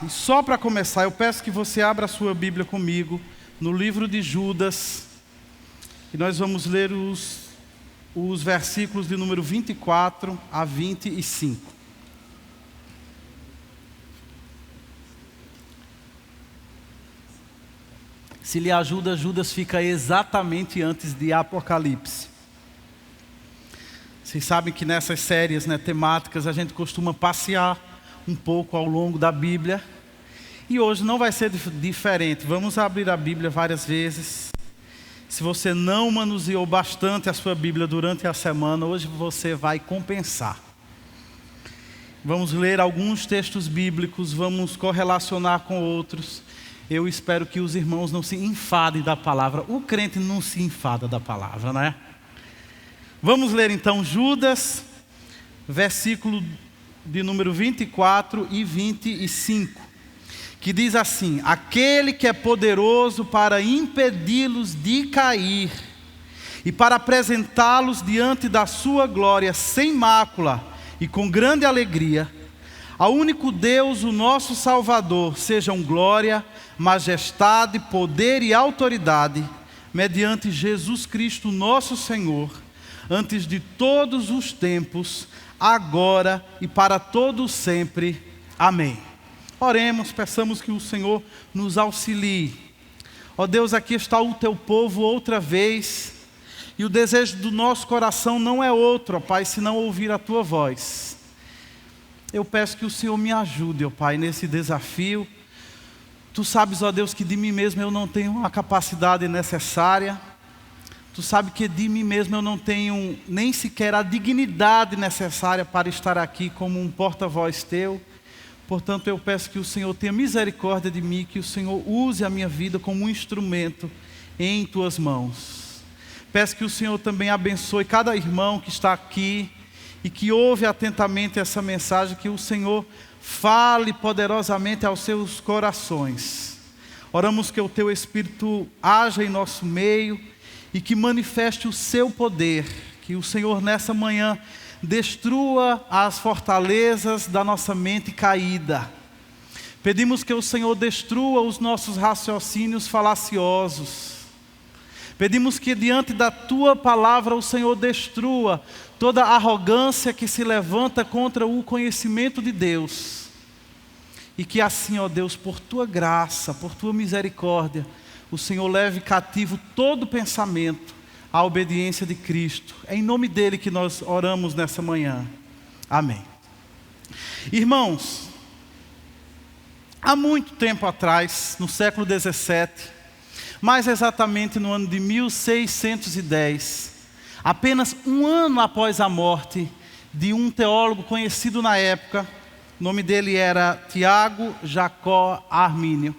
e só para começar, eu peço que você abra a sua Bíblia comigo no livro de Judas, e nós vamos ler os versículos de número 24 a 25. Se lhe ajuda, Judas fica exatamente antes de Apocalipse. Vocês sabem que nessas séries, temáticas, a gente costuma passear um pouco ao longo da Bíblia. E hoje não vai ser diferente. Vamos abrir a Bíblia várias vezes. Se você não manuseou bastante a sua Bíblia durante a semana, hoje você vai compensar. Vamos ler alguns textos bíblicos, vamos correlacionar com outros. Eu espero que os irmãos não se enfadem da palavra. O crente não se enfada da palavra, né? Vamos ler então Judas, versículo de número 24 e 25, que diz assim: aquele que é poderoso para impedi-los de cair e para apresentá-los diante da sua glória sem mácula e com grande alegria, ao único Deus, o nosso Salvador, sejam glória, majestade, poder e autoridade, mediante Jesus Cristo nosso Senhor, antes de todos os tempos, agora e para todo sempre. Amém. Oremos, peçamos que o Senhor nos auxilie. Ó Deus, aqui está o teu povo outra vez, e o desejo do nosso coração não é outro, ó Pai, senão ouvir a tua voz. Eu peço que o Senhor me ajude, ó Pai, nesse desafio. Tu sabes, ó Deus, que de mim mesmo eu não tenho a capacidade necessária. Tu sabes que de mim mesmo eu não tenho nem sequer a dignidade necessária para estar aqui como um porta-voz teu. Portanto, eu peço que o Senhor tenha misericórdia de mim, que o Senhor use a minha vida como um instrumento em tuas mãos. Peço que o Senhor também abençoe cada irmão que está aqui e que ouve atentamente essa mensagem, que o Senhor fale poderosamente aos seus corações. Oramos que o teu Espírito haja em nosso meio e que manifeste o seu poder, que o Senhor nessa manhã destrua as fortalezas da nossa mente caída. Pedimos que o Senhor destrua os nossos raciocínios falaciosos. Pedimos que diante da tua palavra o Senhor destrua toda arrogância que se levanta contra o conhecimento de Deus. E que assim, ó Deus, por tua graça, por tua misericórdia, o Senhor leve cativo todo pensamento à obediência de Cristo. É em nome dele que nós oramos nessa manhã. Amém. Irmãos, há muito tempo atrás, no século 17, mais exatamente no ano de 1610, apenas um ano após a morte de um teólogo conhecido na época, o nome dele era Tiago Jacó Armínio,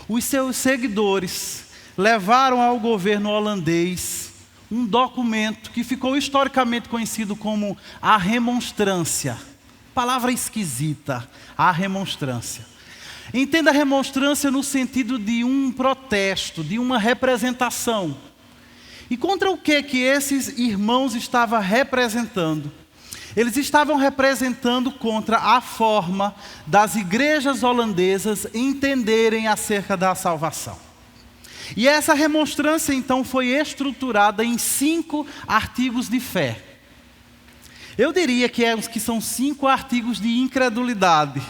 os seus seguidores levaram ao governo holandês um documento que ficou historicamente conhecido como a remonstrância. Palavra esquisita, a remonstrância. Entenda a remonstrância no sentido de um protesto, de uma representação. E contra o que esses irmãos estavam representando? Eles estavam representando contra a forma das igrejas holandesas entenderem acerca da salvação. E essa remonstrância então foi estruturada em 5 artigos de fé. Eu diria que são 5 artigos de incredulidade,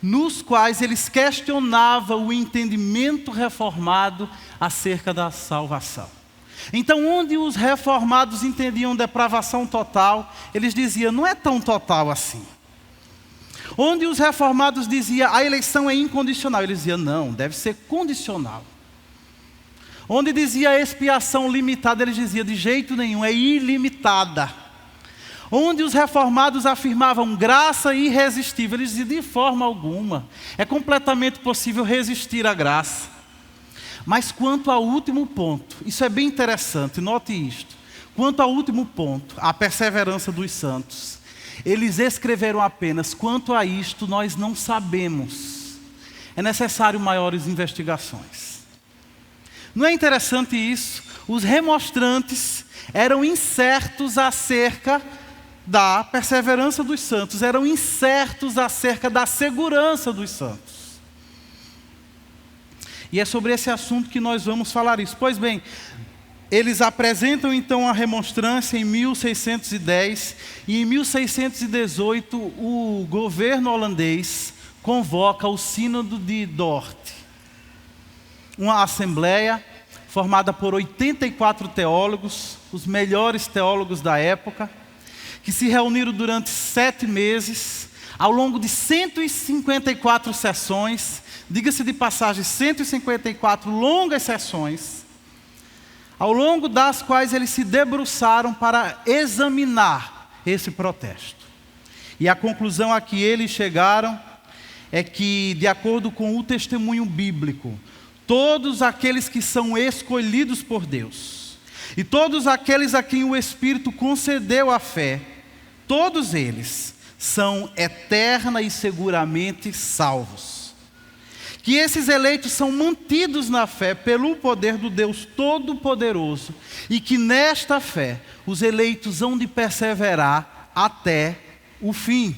nos quais eles questionavam o entendimento reformado acerca da salvação. Então, onde os reformados entendiam depravação total, eles diziam, não é tão total assim. Onde os reformados diziam, a eleição é incondicional, eles diziam, não, deve ser condicional. Onde dizia a expiação limitada, eles diziam, de jeito nenhum, é ilimitada. Onde os reformados afirmavam graça irresistível, eles diziam, de forma alguma, é completamente possível resistir à graça. Mas quanto ao último ponto, isso é bem interessante, note isto. Quanto ao último ponto, a perseverança dos santos, eles escreveram apenas, quanto a isto nós não sabemos. É necessário maiores investigações. Não é interessante isso? Os remonstrantes eram incertos acerca da perseverança dos santos, eram incertos acerca da segurança dos santos. E é sobre esse assunto que nós vamos falar isso. Pois bem, eles apresentam então a remonstrância em 1610 e em 1618 o governo holandês convoca o Sínodo de Dort, uma assembleia formada por 84 teólogos, os melhores teólogos da época, que se reuniram durante 7 meses, ao longo de 154 sessões, diga-se de passagem, 154 longas sessões, ao longo das quais eles se debruçaram para examinar esse protesto. E a conclusão a que eles chegaram é que, de acordo com o testemunho bíblico, todos aqueles que são escolhidos por Deus, e todos aqueles a quem o Espírito concedeu a fé, todos eles são eterna e seguramente salvos. Que esses eleitos são mantidos na fé pelo poder do Deus Todo-Poderoso, e que nesta fé os eleitos hão de perseverar até o fim.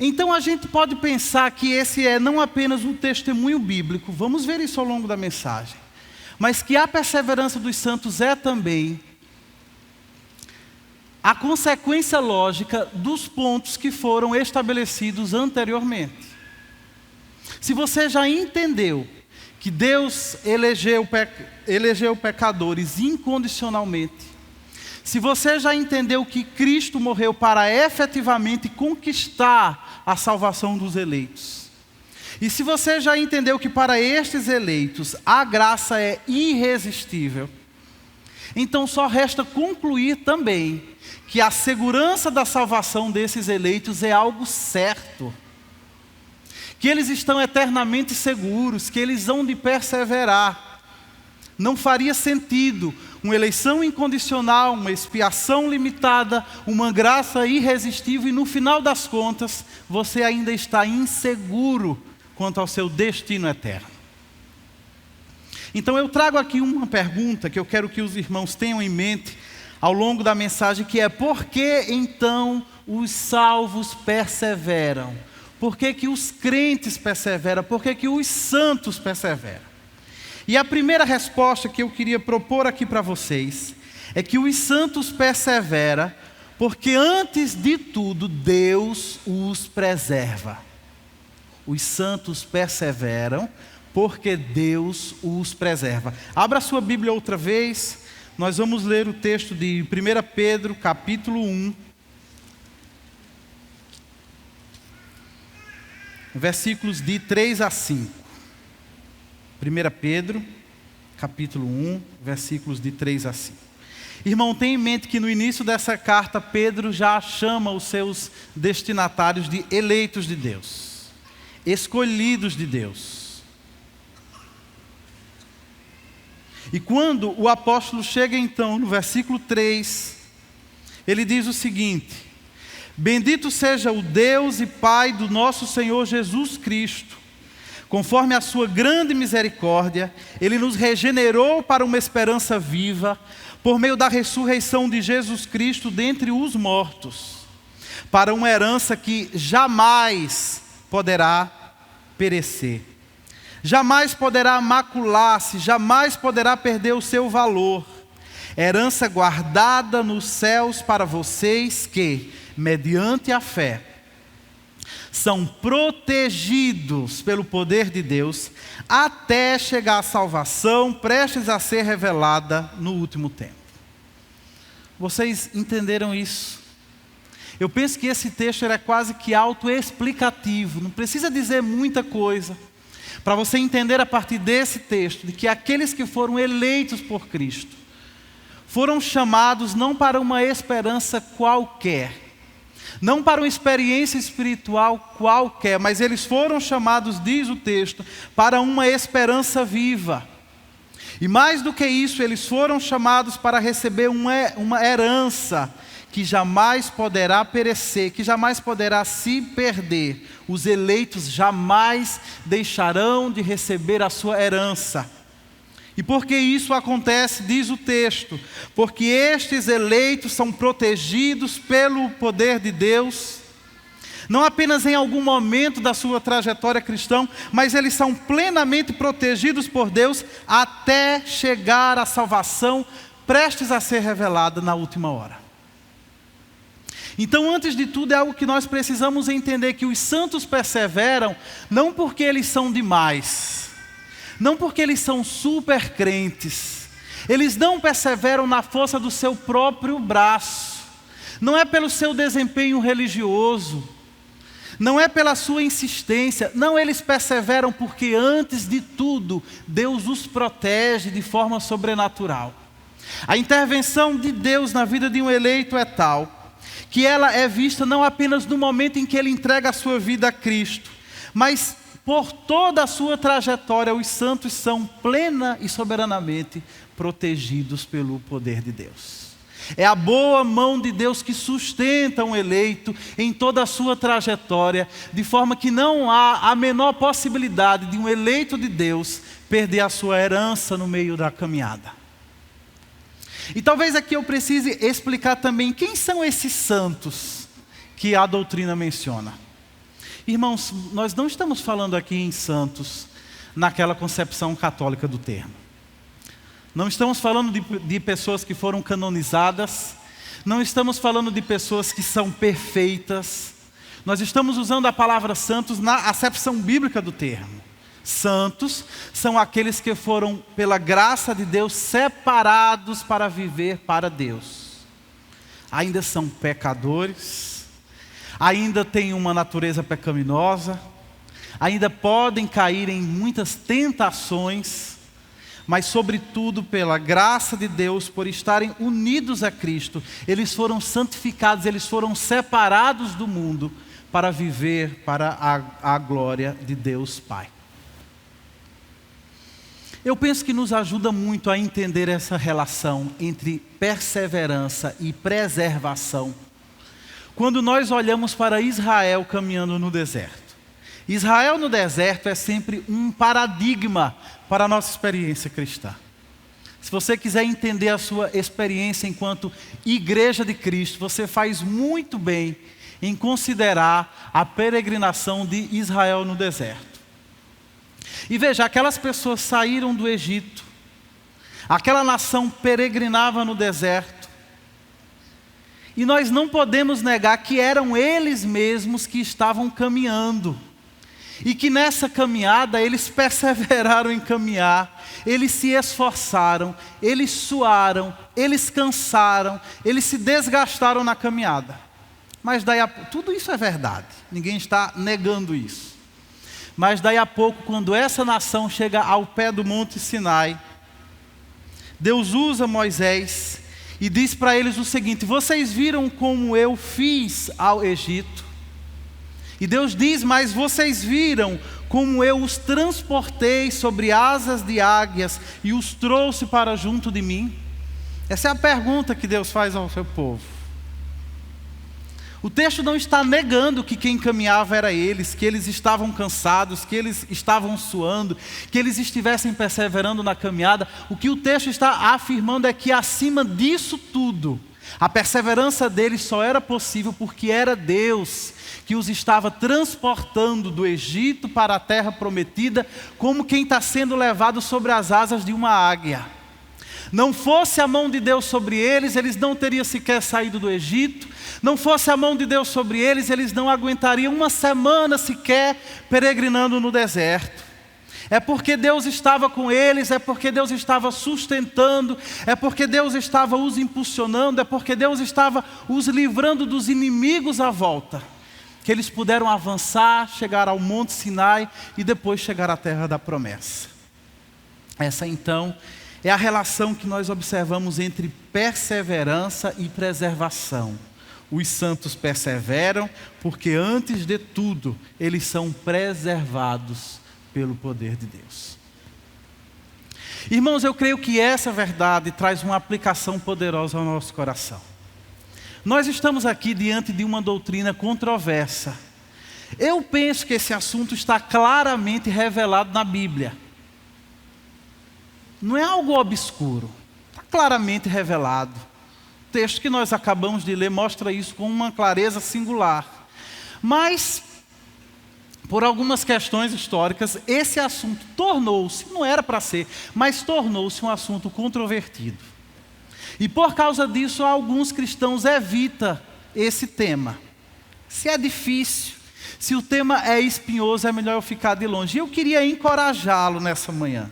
Então a gente pode pensar que esse é não apenas um testemunho bíblico, vamos ver isso ao longo da mensagem, mas que a perseverança dos santos é também a consequência lógica dos pontos que foram estabelecidos anteriormente. Se você já entendeu que Deus elegeu pecadores incondicionalmente, se você já entendeu que Cristo morreu para efetivamente conquistar a salvação dos eleitos, e se você já entendeu que para estes eleitos a graça é irresistível, então só resta concluir também que a segurança da salvação desses eleitos é algo certo, que eles estão eternamente seguros, que eles hão de perseverar. Não faria sentido uma eleição incondicional, uma expiação limitada, uma graça irresistível, e no final das contas, você ainda está inseguro quanto ao seu destino eterno. Então eu trago aqui uma pergunta que eu quero que os irmãos tenham em mente ao longo da mensagem, que é: por que então os salvos perseveram? Por que que os crentes perseveram? Por que que os santos perseveram? E a primeira resposta que eu queria propor aqui para vocês é que os santos perseveram porque, antes de tudo, Deus os preserva. Os santos perseveram porque Deus os preserva. Abra sua Bíblia outra vez, nós vamos ler o texto de 1 Pedro, capítulo 1, versículos de 3 a 5. 1 Pedro, capítulo 1, versículos de 3 a 5. Irmão, tenha em mente que no início dessa carta, Pedro já chama os seus destinatários de eleitos de Deus, escolhidos de Deus. E quando o apóstolo chega então no versículo 3, ele diz o seguinte: bendito seja o Deus e Pai do nosso Senhor Jesus Cristo. Conforme a sua grande misericórdia, Ele nos regenerou para uma esperança viva, por meio da ressurreição de Jesus Cristo dentre os mortos, para uma herança que jamais poderá perecer, jamais poderá macular-se, jamais poderá perder o seu valor. Herança guardada nos céus para vocês que, mediante a fé, são protegidos pelo poder de Deus até chegar à salvação prestes a ser revelada no último tempo. Vocês entenderam isso? Eu penso que esse texto é quase que autoexplicativo, não precisa dizer muita coisa para você entender a partir desse texto de que aqueles que foram eleitos por Cristo foram chamados não para uma esperança qualquer, não para uma experiência espiritual qualquer, mas eles foram chamados, diz o texto, para uma esperança viva. E mais do que isso, eles foram chamados para receber uma herança que jamais poderá perecer, que jamais poderá se perder. Os eleitos jamais deixarão de receber a sua herança. E por que isso acontece, diz o texto? Porque estes eleitos são protegidos pelo poder de Deus, não apenas em algum momento da sua trajetória cristã, mas eles são plenamente protegidos por Deus até chegar à salvação prestes a ser revelada na última hora. Então, antes de tudo, é algo que nós precisamos entender, que os santos perseveram não porque eles são demais, não porque eles são super crentes, eles não perseveram na força do seu próprio braço, não é pelo seu desempenho religioso, não é pela sua insistência, não, eles perseveram porque antes de tudo, Deus os protege de forma sobrenatural. A intervenção de Deus na vida de um eleito é tal, que ela é vista não apenas no momento em que ele entrega a sua vida a Cristo, mas por toda a sua trajetória, os santos são plena e soberanamente protegidos pelo poder de Deus. É a boa mão de Deus que sustenta um eleito em toda a sua trajetória, de forma que não há a menor possibilidade de um eleito de Deus perder a sua herança no meio da caminhada. E talvez aqui eu precise explicar também quem são esses santos que a doutrina menciona. Irmãos, nós não estamos falando aqui em santos naquela concepção católica do termo. Não estamos falando de pessoas que foram canonizadas, não estamos falando de pessoas que são perfeitas. Nós estamos usando a palavra santos na acepção bíblica do termo. Santos são aqueles que foram, pela graça de Deus, separados para viver para Deus. Ainda são pecadores, ainda têm uma natureza pecaminosa, ainda podem cair em muitas tentações, mas sobretudo pela graça de Deus, por estarem unidos a Cristo, eles foram santificados, eles foram separados do mundo para viver para a glória de Deus Pai. Eu penso que nos ajuda muito a entender essa relação entre perseverança e preservação, quando nós olhamos para Israel caminhando no deserto. Israel no deserto é sempre um paradigma para a nossa experiência cristã. Se você quiser entender a sua experiência enquanto igreja de Cristo, você faz muito bem em considerar a peregrinação de Israel no deserto. E veja, aquelas pessoas saíram do Egito, aquela nação peregrinava no deserto, e nós não podemos negar que eram eles mesmos que estavam caminhando, e que nessa caminhada eles perseveraram em caminhar, eles se esforçaram, eles suaram, eles cansaram, eles se desgastaram na caminhada. Mas daí tudo isso é verdade, ninguém está negando isso. Mas daí a pouco, quando essa nação chega ao pé do Monte Sinai, Deus usa Moisés e diz para eles o seguinte: vocês viram como eu fiz ao Egito? E Deus diz: mas vocês viram como eu os transportei sobre asas de águias e os trouxe para junto de mim? Essa é a pergunta que Deus faz ao seu povo. O texto não está negando que quem caminhava era eles, que eles estavam cansados, que eles estavam suando, que eles estivessem perseverando na caminhada. O que o texto está afirmando é que acima disso tudo, a perseverança deles só era possível porque era Deus que os estava transportando do Egito para a terra prometida, como quem está sendo levado sobre as asas de uma águia. Não fosse a mão de Deus sobre eles, eles não teriam sequer saído do Egito. Não fosse a mão de Deus sobre eles, eles não aguentariam uma semana sequer peregrinando no deserto. É porque Deus estava com eles, é porque Deus estava sustentando, é porque Deus estava os impulsionando, é porque Deus estava os livrando dos inimigos à volta, que eles puderam avançar, chegar ao Monte Sinai e depois chegar à terra da promessa. Essa então é a relação que nós observamos entre perseverança e preservação. Os santos perseveram porque antes de tudo eles são preservados pelo poder de Deus. Irmãos, eu creio que essa verdade traz uma aplicação poderosa ao nosso coração. Nós estamos aqui diante de uma doutrina controversa. Eu penso que esse assunto está claramente revelado na Bíblia. não é algo obscuro, está claramente revelado. O texto que nós acabamos de ler mostra isso com uma clareza singular. Mas, por algumas questões históricas, esse assunto tornou-se, não era para ser, mas tornou-se um assunto controvertido. E por causa disso, alguns cristãos evitam esse tema. Se é difícil, se o tema é espinhoso, é melhor eu ficar de longe. E eu queria encorajá-lo nessa manhã,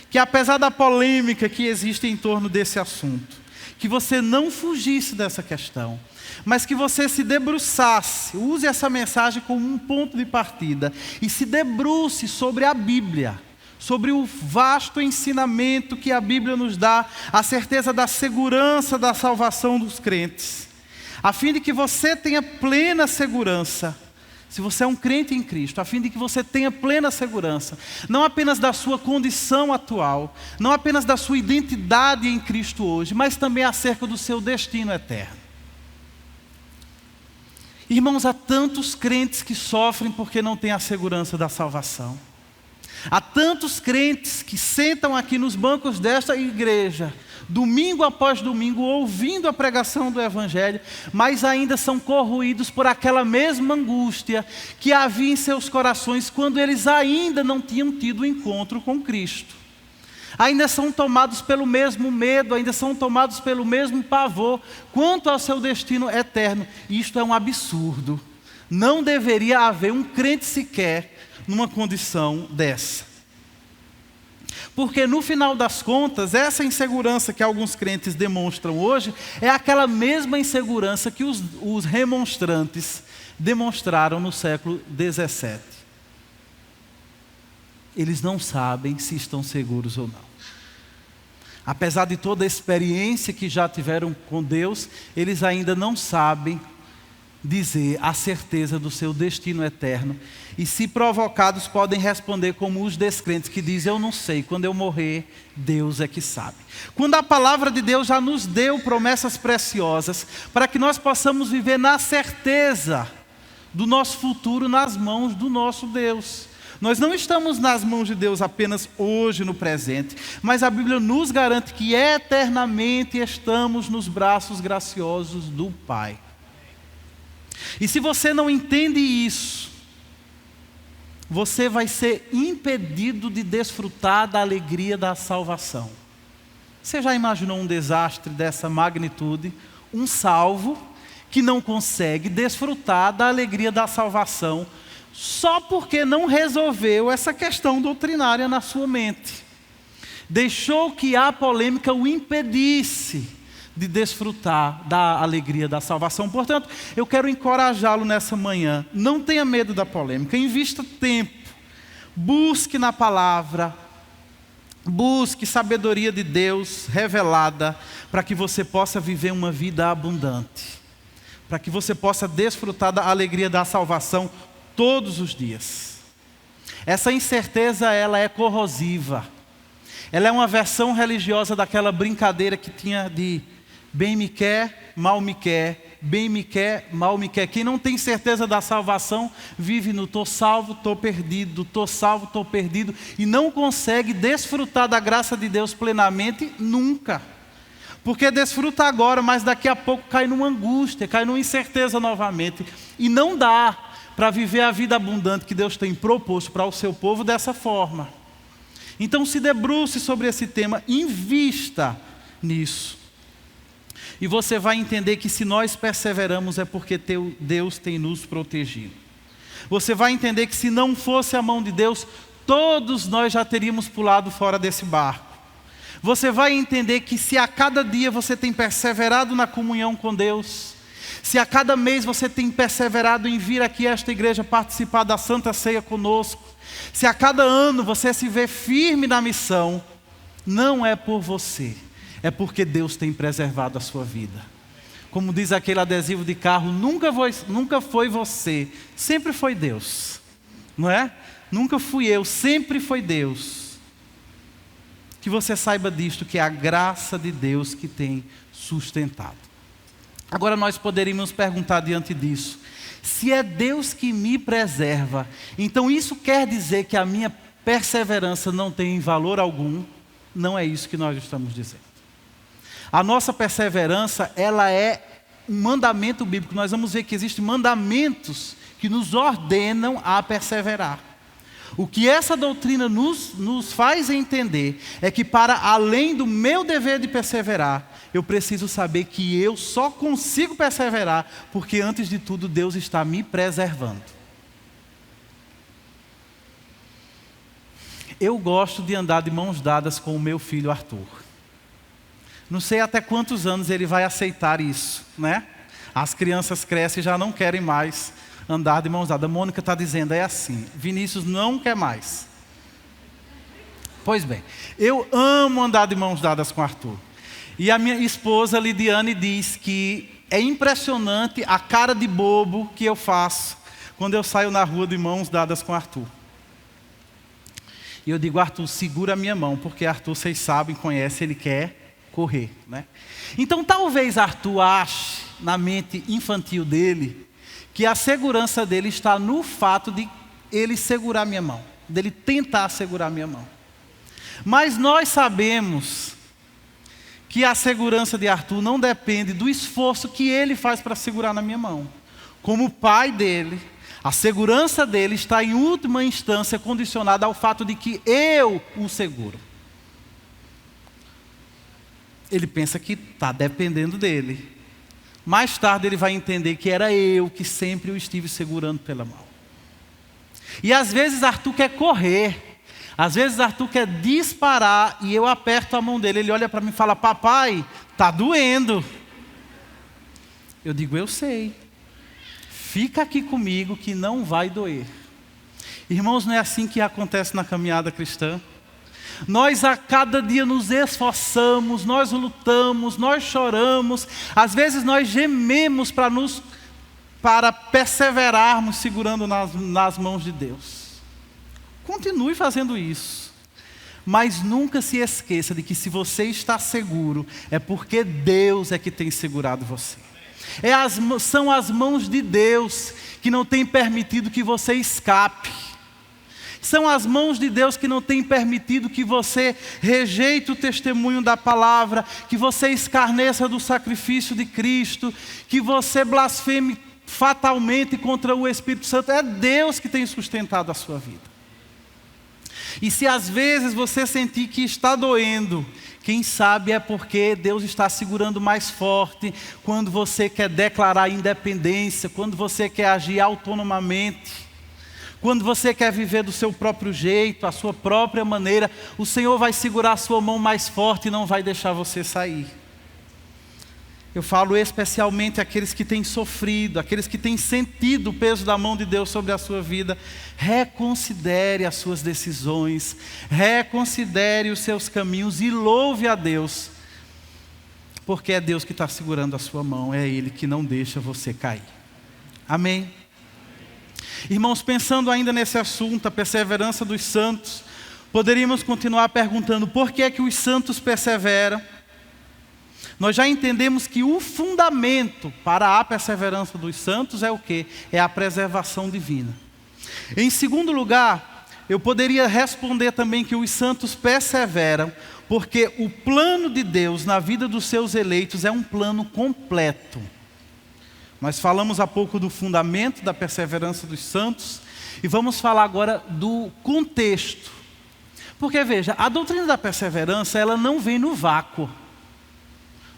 que apesar da polêmica que existe em torno desse assunto, que você não fugisse dessa questão, mas que você se debruçasse, use essa mensagem como um ponto de partida, e se debruce sobre a Bíblia, sobre o vasto ensinamento que a Bíblia nos dá, a certeza da segurança da salvação dos crentes, a fim de que você tenha plena segurança, se você é um crente em Cristo, a fim de que você tenha plena segurança, não apenas da sua condição atual, não apenas da sua identidade em Cristo hoje, mas também acerca do seu destino eterno. Irmãos, há tantos crentes que sofrem porque não têm a segurança da salvação. Há tantos crentes que sentam aqui nos bancos desta igreja, domingo após domingo, ouvindo a pregação do Evangelho, mas ainda são corroídos por aquela mesma angústia que havia em seus corações quando eles ainda não tinham tido o encontro com Cristo. Ainda são tomados pelo mesmo medo, ainda são tomados pelo mesmo pavor quanto ao seu destino eterno. Isto é um absurdo. Não deveria haver um crente sequer numa condição dessa. Porque no final das contas, essa insegurança que alguns crentes demonstram hoje é aquela mesma insegurança que os remonstrantes demonstraram no século XVII. Eles não sabem se estão seguros ou não. Apesar de toda a experiência que já tiveram com Deus, eles ainda não sabem dizer a certeza do seu destino eterno. E se provocados podem responder como os descrentes que dizem: eu não sei, quando eu morrer, Deus é que sabe. Quando a palavra de Deus já nos deu promessas preciosas para que nós possamos viver na certeza do nosso futuro nas mãos do nosso Deus. Nós não estamos nas mãos de Deus apenas hoje, no presente, mas a Bíblia nos garante que eternamente estamos nos braços graciosos do Pai. E se você não entende isso, você vai ser impedido de desfrutar da alegria da salvação. Você já imaginou um desastre dessa magnitude? Um salvo que não consegue desfrutar da alegria da salvação só porque não resolveu essa questão doutrinária na sua mente. Deixou que a polêmica o impedisse de desfrutar da alegria da salvação. Portanto, eu quero encorajá-lo nessa manhã. Não tenha medo da polêmica, invista tempo, busque na palavra, busque sabedoria de Deus revelada, para que você possa viver uma vida abundante, para que você possa desfrutar da alegria da salvação todos os dias. Essa incerteza, ela é corrosiva. Ela é uma versão religiosa daquela brincadeira que tinha de bem me quer, mal me quer, bem me quer, mal me quer. Quem não tem certeza da salvação vive no tô salvo, tô perdido, tô salvo, tô perdido, e não consegue desfrutar da graça de Deus plenamente nunca. Porque desfruta agora, mas daqui a pouco cai numa angústia, cai numa incerteza novamente. E não dá para viver a vida abundante que Deus tem proposto para o seu povo dessa forma. Então se debruce sobre esse tema, invista nisso. E você vai entender que se nós perseveramos é porque Deus tem nos protegido. Você vai entender que se não fosse a mão de Deus, todos nós já teríamos pulado fora desse barco. Você vai entender que se a cada dia você tem perseverado na comunhão com Deus, se a cada mês você tem perseverado em vir aqui a esta igreja participar da Santa Ceia conosco, se a cada ano você se vê firme na missão, não é por você, é porque Deus tem preservado a sua vida. Como diz aquele adesivo de carro, nunca foi você, sempre foi Deus. Não é? Nunca fui eu, sempre foi Deus. Que você saiba disto, que é a graça de Deus que tem sustentado. Agora nós poderíamos perguntar diante disso: se é Deus que me preserva, então isso quer dizer que a minha perseverança não tem valor algum? Não é isso que nós estamos dizendo. A nossa perseverança, ela é um mandamento bíblico. Nós vamos ver que existem mandamentos que nos ordenam a perseverar. O que essa doutrina nos faz entender é que, para além do meu dever de perseverar, eu preciso saber que eu só consigo perseverar porque, antes de tudo, Deus está me preservando. Eu gosto de andar de mãos dadas com o meu filho Arthur. Não sei até quantos anos ele vai aceitar isso, né? As crianças crescem e já não querem mais andar de mãos dadas. A Mônica está dizendo, é assim, Vinícius não quer mais. Pois bem, eu amo andar de mãos dadas com Arthur. E a minha esposa Lidiane diz que é impressionante a cara de bobo que eu faço quando eu saio na rua de mãos dadas com Arthur. E eu digo, Arthur, segura a minha mão, porque Arthur, vocês sabem, conhecem, ele quer correr, né? Então talvez Arthur ache, na mente infantil dele, que a segurança dele está no fato de ele segurar minha mão, dele tentar segurar minha mão. Mas nós sabemos que a segurança de Arthur não depende do esforço que ele faz para segurar na minha mão. Como pai dele, a segurança dele está em última instância condicionada ao fato de que eu o seguro. Ele pensa que está dependendo dele. Mais tarde ele vai entender que era eu que sempre o estive segurando pela mão. E às vezes Arthur quer correr. Às vezes Arthur quer disparar e eu aperto a mão dele. Ele olha para mim e fala, papai, está doendo. Eu digo, eu sei. Fica aqui comigo que não vai doer. Irmãos, não é assim que acontece na caminhada cristã? Nós a cada dia nos esforçamos, nós lutamos, nós choramos, às vezes nós gememos para perseverarmos segurando nas mãos de Deus. Continue fazendo isso, mas nunca se esqueça de que se você está seguro, é porque Deus é que tem segurado você. São as mãos de Deus que não têm permitido que você escape. São as mãos de Deus que não têm permitido que você rejeite o testemunho da palavra, que você escarneça do sacrifício de Cristo, que você blasfeme fatalmente contra o Espírito Santo. É Deus que tem sustentado a sua vida. E se às vezes você sentir que está doendo, quem sabe é porque Deus está segurando mais forte quando você quer declarar independência, quando você quer agir autonomamente. Quando você quer viver do seu próprio jeito, a sua própria maneira, o Senhor vai segurar a sua mão mais forte e não vai deixar você sair. Eu falo especialmente àqueles que têm sofrido, aqueles que têm sentido o peso da mão de Deus sobre a sua vida. Reconsidere as suas decisões, reconsidere os seus caminhos e louve a Deus, porque é Deus que está segurando a sua mão, é Ele que não deixa você cair. Amém? Irmãos, pensando ainda nesse assunto, a perseverança dos santos, poderíamos continuar perguntando por que é que os santos perseveram. Nós já entendemos que o fundamento para a perseverança dos santos é o quê? É a preservação divina. Em segundo lugar, eu poderia responder também que os santos perseveram porque o plano de Deus na vida dos seus eleitos é um plano completo. Nós falamos há pouco do fundamento da perseverança dos santos e vamos falar agora do contexto. Porque veja, a doutrina da perseverança, ela não vem no vácuo.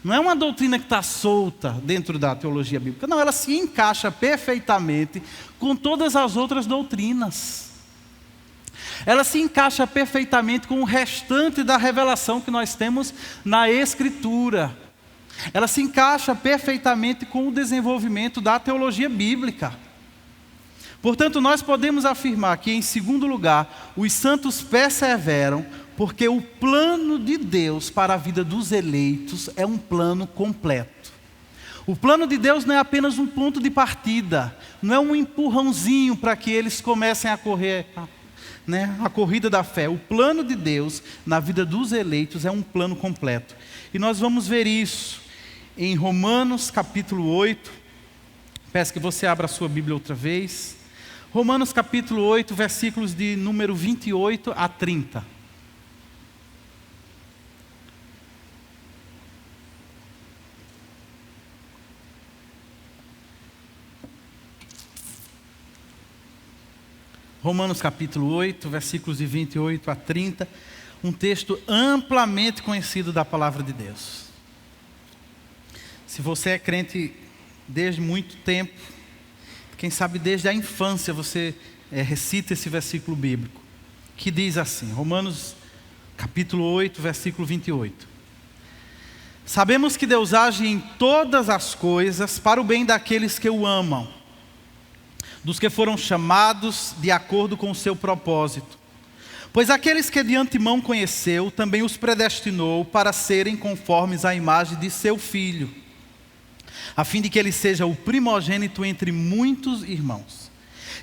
Não é uma doutrina que está solta dentro da teologia bíblica. Não, ela se encaixa perfeitamente com todas as outras doutrinas. Ela se encaixa perfeitamente com o restante da revelação que nós temos na Escritura. Ela se encaixa perfeitamente com o desenvolvimento da teologia bíblica. Portanto, nós podemos afirmar que, em segundo lugar, os santos perseveram porque o plano de Deus para a vida dos eleitos é um plano completo. O plano de Deus não é apenas um ponto de partida, não é um empurrãozinho para que eles comecem a correr, né, a corrida da fé. O plano de Deus na vida dos eleitos é um plano completo. E nós vamos ver isso em Romanos capítulo 8, peço que você abra a sua Bíblia outra vez. Romanos capítulo 8, versículos de número 28 a 30. Romanos capítulo 8, versículos de 28 a 30, um texto amplamente conhecido da palavra de Deus. Se você é crente desde muito tempo, quem sabe desde a infância você recita esse versículo bíblico, que diz assim, Romanos capítulo 8, versículo 28. Sabemos que Deus age em todas as coisas para o bem daqueles que o amam, dos que foram chamados de acordo com o seu propósito. Pois aqueles que de antemão conheceu, também os predestinou para serem conformes à imagem de seu Filho, a fim de que ele seja o primogênito entre muitos irmãos.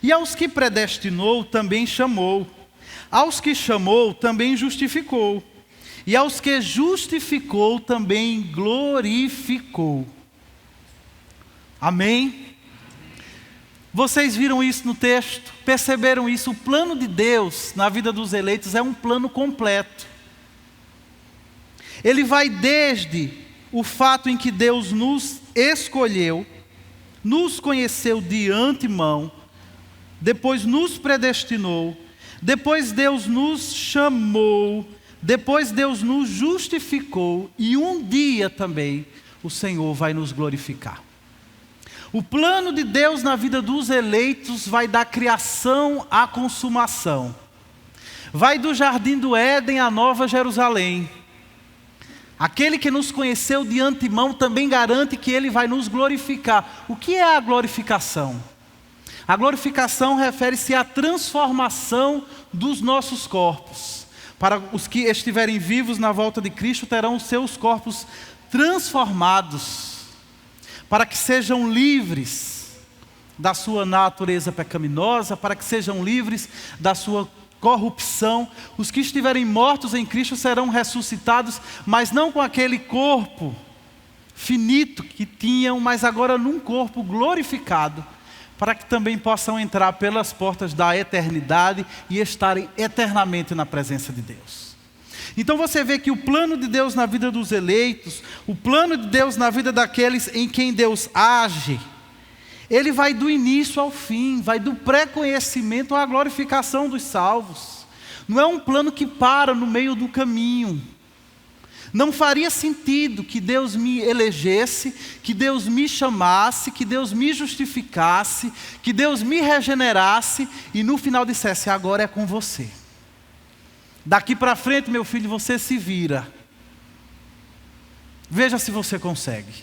E aos que predestinou, também chamou. Aos que chamou, também justificou. E aos que justificou, também glorificou. Amém? Vocês viram isso no texto? Perceberam isso? O plano de Deus na vida dos eleitos é um plano completo. Ele vai desde o fato em que Deus nos escolheu, nos conheceu de antemão, depois nos predestinou, depois Deus nos chamou, depois Deus nos justificou e um dia também o Senhor vai nos glorificar. O plano de Deus na vida dos eleitos vai da criação à consumação. Vai do jardim do Éden à Nova Jerusalém. Aquele que nos conheceu de antemão também garante que Ele vai nos glorificar. O que é a glorificação? A glorificação refere-se à transformação dos nossos corpos. Para os que estiverem vivos na volta de Cristo, terão os seus corpos transformados, para que sejam livres da sua natureza pecaminosa, para que sejam livres da sua corrupção. Os que estiverem mortos em Cristo serão ressuscitados, mas não com aquele corpo finito que tinham, mas agora num corpo glorificado, para que também possam entrar pelas portas da eternidade e estarem eternamente na presença de Deus. Então você vê que o plano de Deus na vida dos eleitos, o plano de Deus na vida daqueles em quem Deus age, ele vai do início ao fim, vai do pré-conhecimento à glorificação dos salvos. Não é um plano que para no meio do caminho. Não faria sentido que Deus me elegesse, que Deus me chamasse, que Deus me justificasse, que Deus me regenerasse e no final dissesse, agora é com você. Daqui para frente, meu filho, você se vira. Veja se você consegue.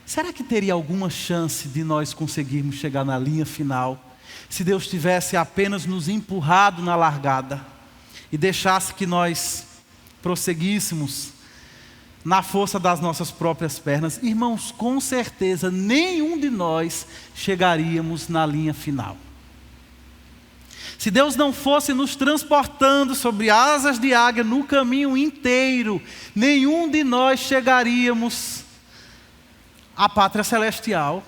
Será que teria alguma chance de nós conseguirmos chegar na linha final, se Deus tivesse apenas nos empurrado na largada e deixasse que nós prosseguíssemos na força das nossas próprias pernas? Irmãos, com certeza nenhum de nós chegaríamos na linha final. Se Deus não fosse nos transportando sobre asas de águia no caminho inteiro, nenhum de nós chegaríamos à pátria celestial.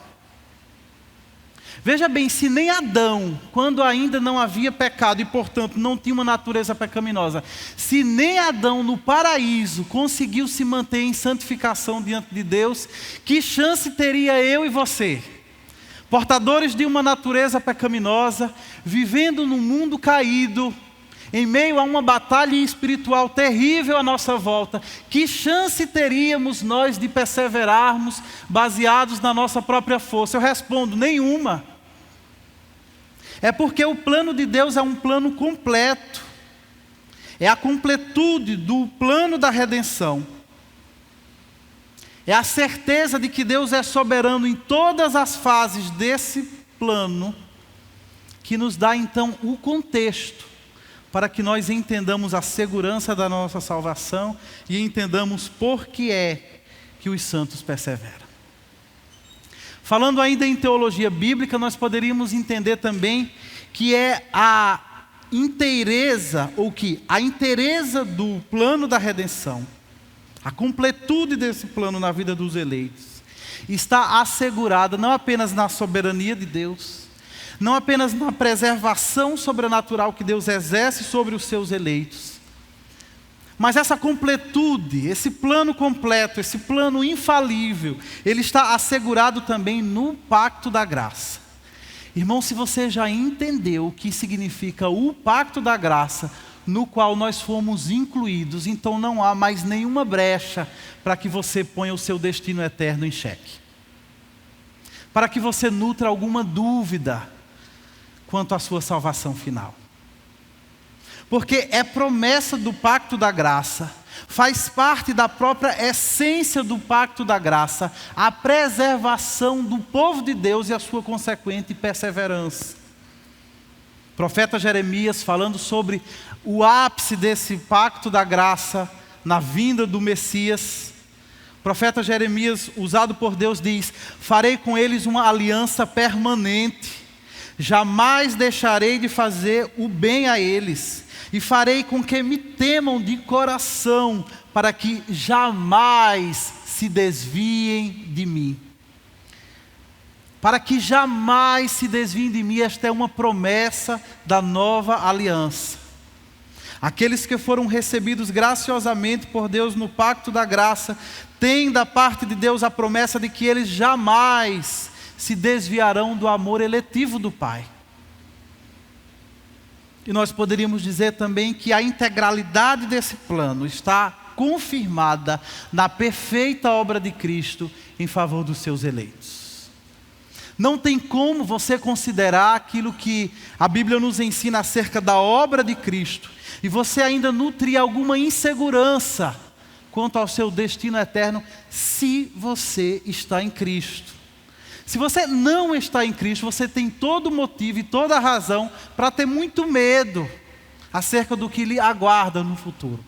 Veja bem, se nem Adão, quando ainda não havia pecado e portanto não tinha uma natureza pecaminosa, se nem Adão no paraíso conseguiu se manter em santificação diante de Deus, que chance teria eu e você? Portadores de uma natureza pecaminosa, vivendo num mundo caído, em meio a uma batalha espiritual terrível à nossa volta, que chance teríamos nós de perseverarmos baseados na nossa própria força? Eu respondo, nenhuma. É porque o plano de Deus é um plano completo. É a completude do plano da redenção. É a certeza de que Deus é soberano em todas as fases desse plano, que nos dá então o contexto, para que nós entendamos a segurança da nossa salvação e entendamos por que é que os santos perseveram. Falando ainda em teologia bíblica, nós poderíamos entender também que é a inteireza, ou que a inteireza do plano da redenção, a completude desse plano na vida dos eleitos, está assegurada não apenas na soberania de Deus, não apenas na preservação sobrenatural que Deus exerce sobre os seus eleitos, mas essa completude, esse plano completo, esse plano infalível, ele está assegurado também no pacto da graça. Irmão, se você já entendeu o que significa o pacto da graça, no qual nós fomos incluídos, então não há mais nenhuma brecha para que você ponha o seu destino eterno em xeque. Para que você nutra alguma dúvida quanto à sua salvação final. Porque é promessa do pacto da graça, faz parte da própria essência do pacto da graça, a preservação do povo de Deus e a sua consequente perseverança. O profeta Jeremias, falando sobre o ápice desse pacto da graça, na vinda do Messias, o profeta Jeremias, usado por Deus, diz: farei com eles uma aliança permanente, jamais deixarei de fazer o bem a eles, e farei com que me temam de coração, para que jamais se desviem de mim. Para que jamais se desviem de mim, esta é uma promessa da nova aliança. Aqueles que foram recebidos graciosamente por Deus no pacto da graça, têm da parte de Deus a promessa de que eles jamais se desviarão do amor eletivo do Pai. E nós poderíamos dizer também que a integralidade desse plano está confirmada na perfeita obra de Cristo em favor dos seus eleitos. Não tem como você considerar aquilo que a Bíblia nos ensina acerca da obra de Cristo e você ainda nutrir alguma insegurança quanto ao seu destino eterno, se você está em Cristo. Se você não está em Cristo, você tem todo motivo e toda razão para ter muito medo acerca do que lhe aguarda no futuro.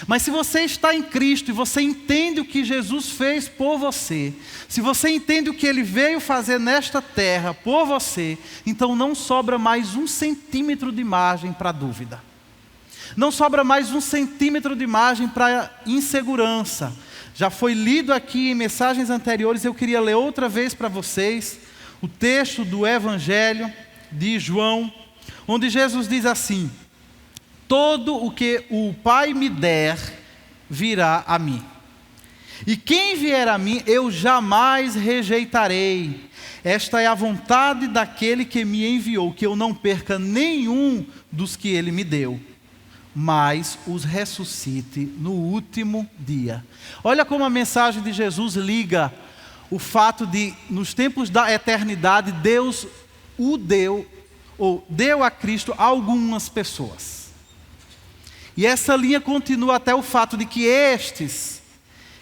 Mas se você está em Cristo e você entende o que Jesus fez por você, se você entende o que Ele veio fazer nesta terra por você, então não sobra mais 1 centímetro de margem para dúvida. Não sobra mais 1 centímetro de margem para insegurança. Já foi lido aqui em mensagens anteriores, eu queria ler outra vez para vocês o texto do Evangelho de João, onde Jesus diz assim: todo o que o Pai me der, virá a mim. E quem vier a mim, eu jamais rejeitarei. Esta é a vontade daquele que me enviou, que eu não perca nenhum dos que Ele me deu, mas os ressuscite no último dia. Olha como a mensagem de Jesus liga o fato de, nos tempos da eternidade, Deus deu a Cristo a algumas pessoas. E essa linha continua até o fato de que estes,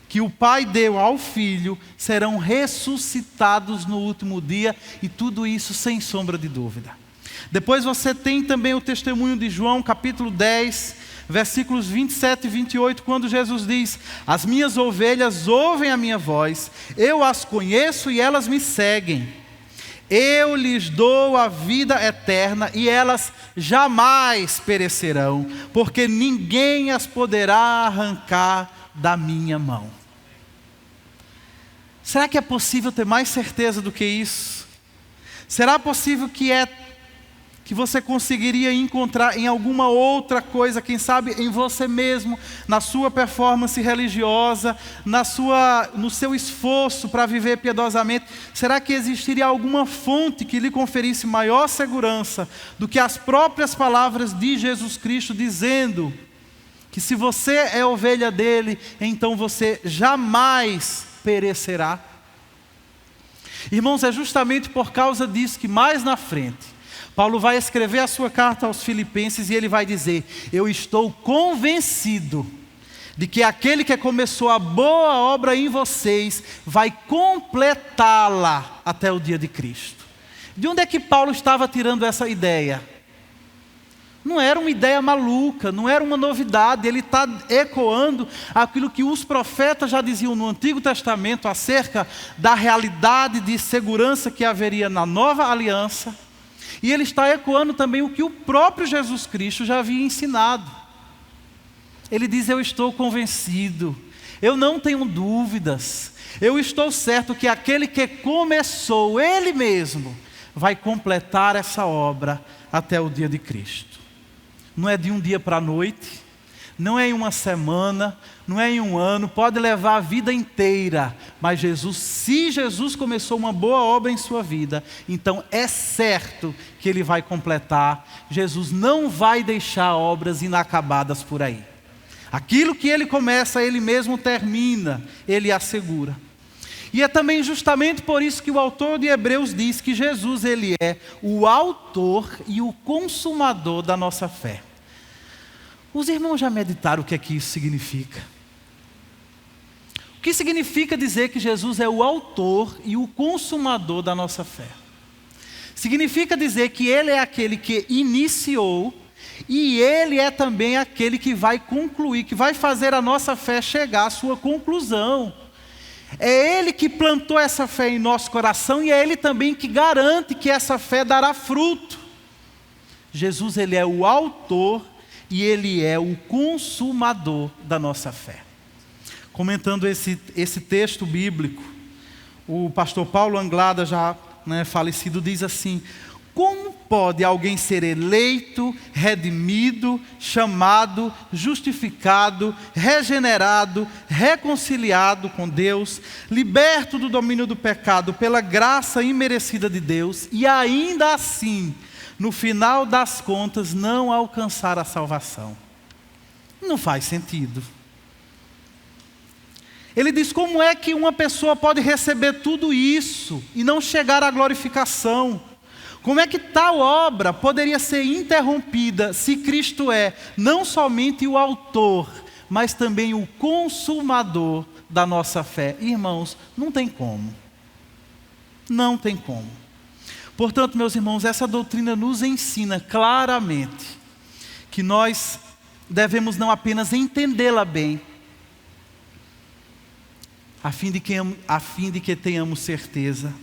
que o Pai deu ao Filho, serão ressuscitados no último dia, e tudo isso sem sombra de dúvida. Depois você tem também o testemunho de João, capítulo 10, versículos 27 e 28, quando Jesus diz: as minhas ovelhas ouvem a minha voz, eu as conheço e elas me seguem. Eu lhes dou a vida eterna e elas jamais perecerão, porque ninguém as poderá arrancar da minha mão. Será que é possível ter mais certeza do que isso? Será possível que você conseguiria encontrar em alguma outra coisa, quem sabe em você mesmo, na sua performance religiosa, no seu esforço para viver piedosamente? Será que existiria alguma fonte que lhe conferisse maior segurança do que as próprias palavras de Jesus Cristo, dizendo que se você é ovelha dele, então você jamais perecerá? Irmãos, é justamente por causa disso que mais na frente Paulo vai escrever a sua carta aos Filipenses e ele vai dizer: eu estou convencido de que aquele que começou a boa obra em vocês vai completá-la até o dia de Cristo. De onde é que Paulo estava tirando essa ideia? Não era uma ideia maluca, não era uma novidade. Ele está ecoando aquilo que os profetas já diziam no Antigo Testamento acerca da realidade de segurança que haveria na nova aliança. E ele está ecoando também o que o próprio Jesus Cristo já havia ensinado. Ele diz: eu estou convencido, eu não tenho dúvidas, eu estou certo que aquele que começou, Ele mesmo, vai completar essa obra até o dia de Cristo. Não é de um dia para a noite, não é em uma semana, não é em um ano, pode levar a vida inteira Mas se Jesus começou uma boa obra em sua vida, então é certo que Ele vai completar. Jesus não vai deixar obras inacabadas por aí. Aquilo que Ele começa, Ele mesmo termina, Ele assegura. E é também justamente por isso que o autor de Hebreus diz que Jesus, Ele é o autor e o consumador da nossa fé. Os irmãos já meditaram o que é que isso significa? O que significa dizer que Jesus é o autor e o consumador da nossa fé? Significa dizer que Ele é aquele que iniciou e Ele é também aquele que vai concluir, que vai fazer a nossa fé chegar à sua conclusão. É Ele que plantou essa fé em nosso coração e é Ele também que garante que essa fé dará fruto. Jesus, Ele é o autor e Ele é o consumador da nossa fé. Comentando esse texto bíblico, o pastor Paulo Anglada, já falecido, diz assim: como pode alguém ser eleito, redimido, chamado, justificado, regenerado, reconciliado com Deus, liberto do domínio do pecado pela graça imerecida de Deus e ainda assim, no final das contas, não alcançar a salvação? Não faz sentido. Ele diz: como é que uma pessoa pode receber tudo isso e não chegar à glorificação? Como é que tal obra poderia ser interrompida se Cristo é não somente o autor, mas também o consumador da nossa fé? Irmãos, não tem como. Não tem como. Portanto, meus irmãos, essa doutrina nos ensina claramente que nós devemos não apenas entendê-la bem, a fim de que tenhamos certeza,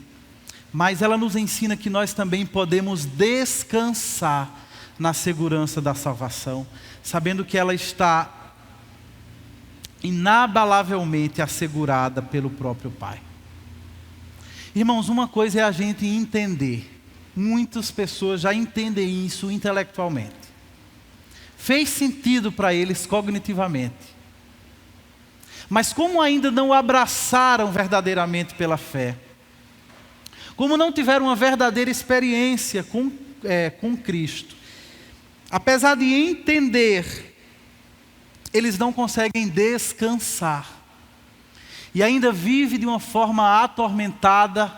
mas ela nos ensina que nós também podemos descansar na segurança da salvação, sabendo que ela está inabalavelmente assegurada pelo próprio Pai. Irmãos, uma coisa é a gente entender, muitas pessoas já entendem isso intelectualmente, fez sentido para eles cognitivamente, mas como ainda não abraçaram verdadeiramente pela fé, como não tiveram uma verdadeira experiência com Cristo, apesar de entender, eles não conseguem descansar, e ainda vivem de uma forma atormentada,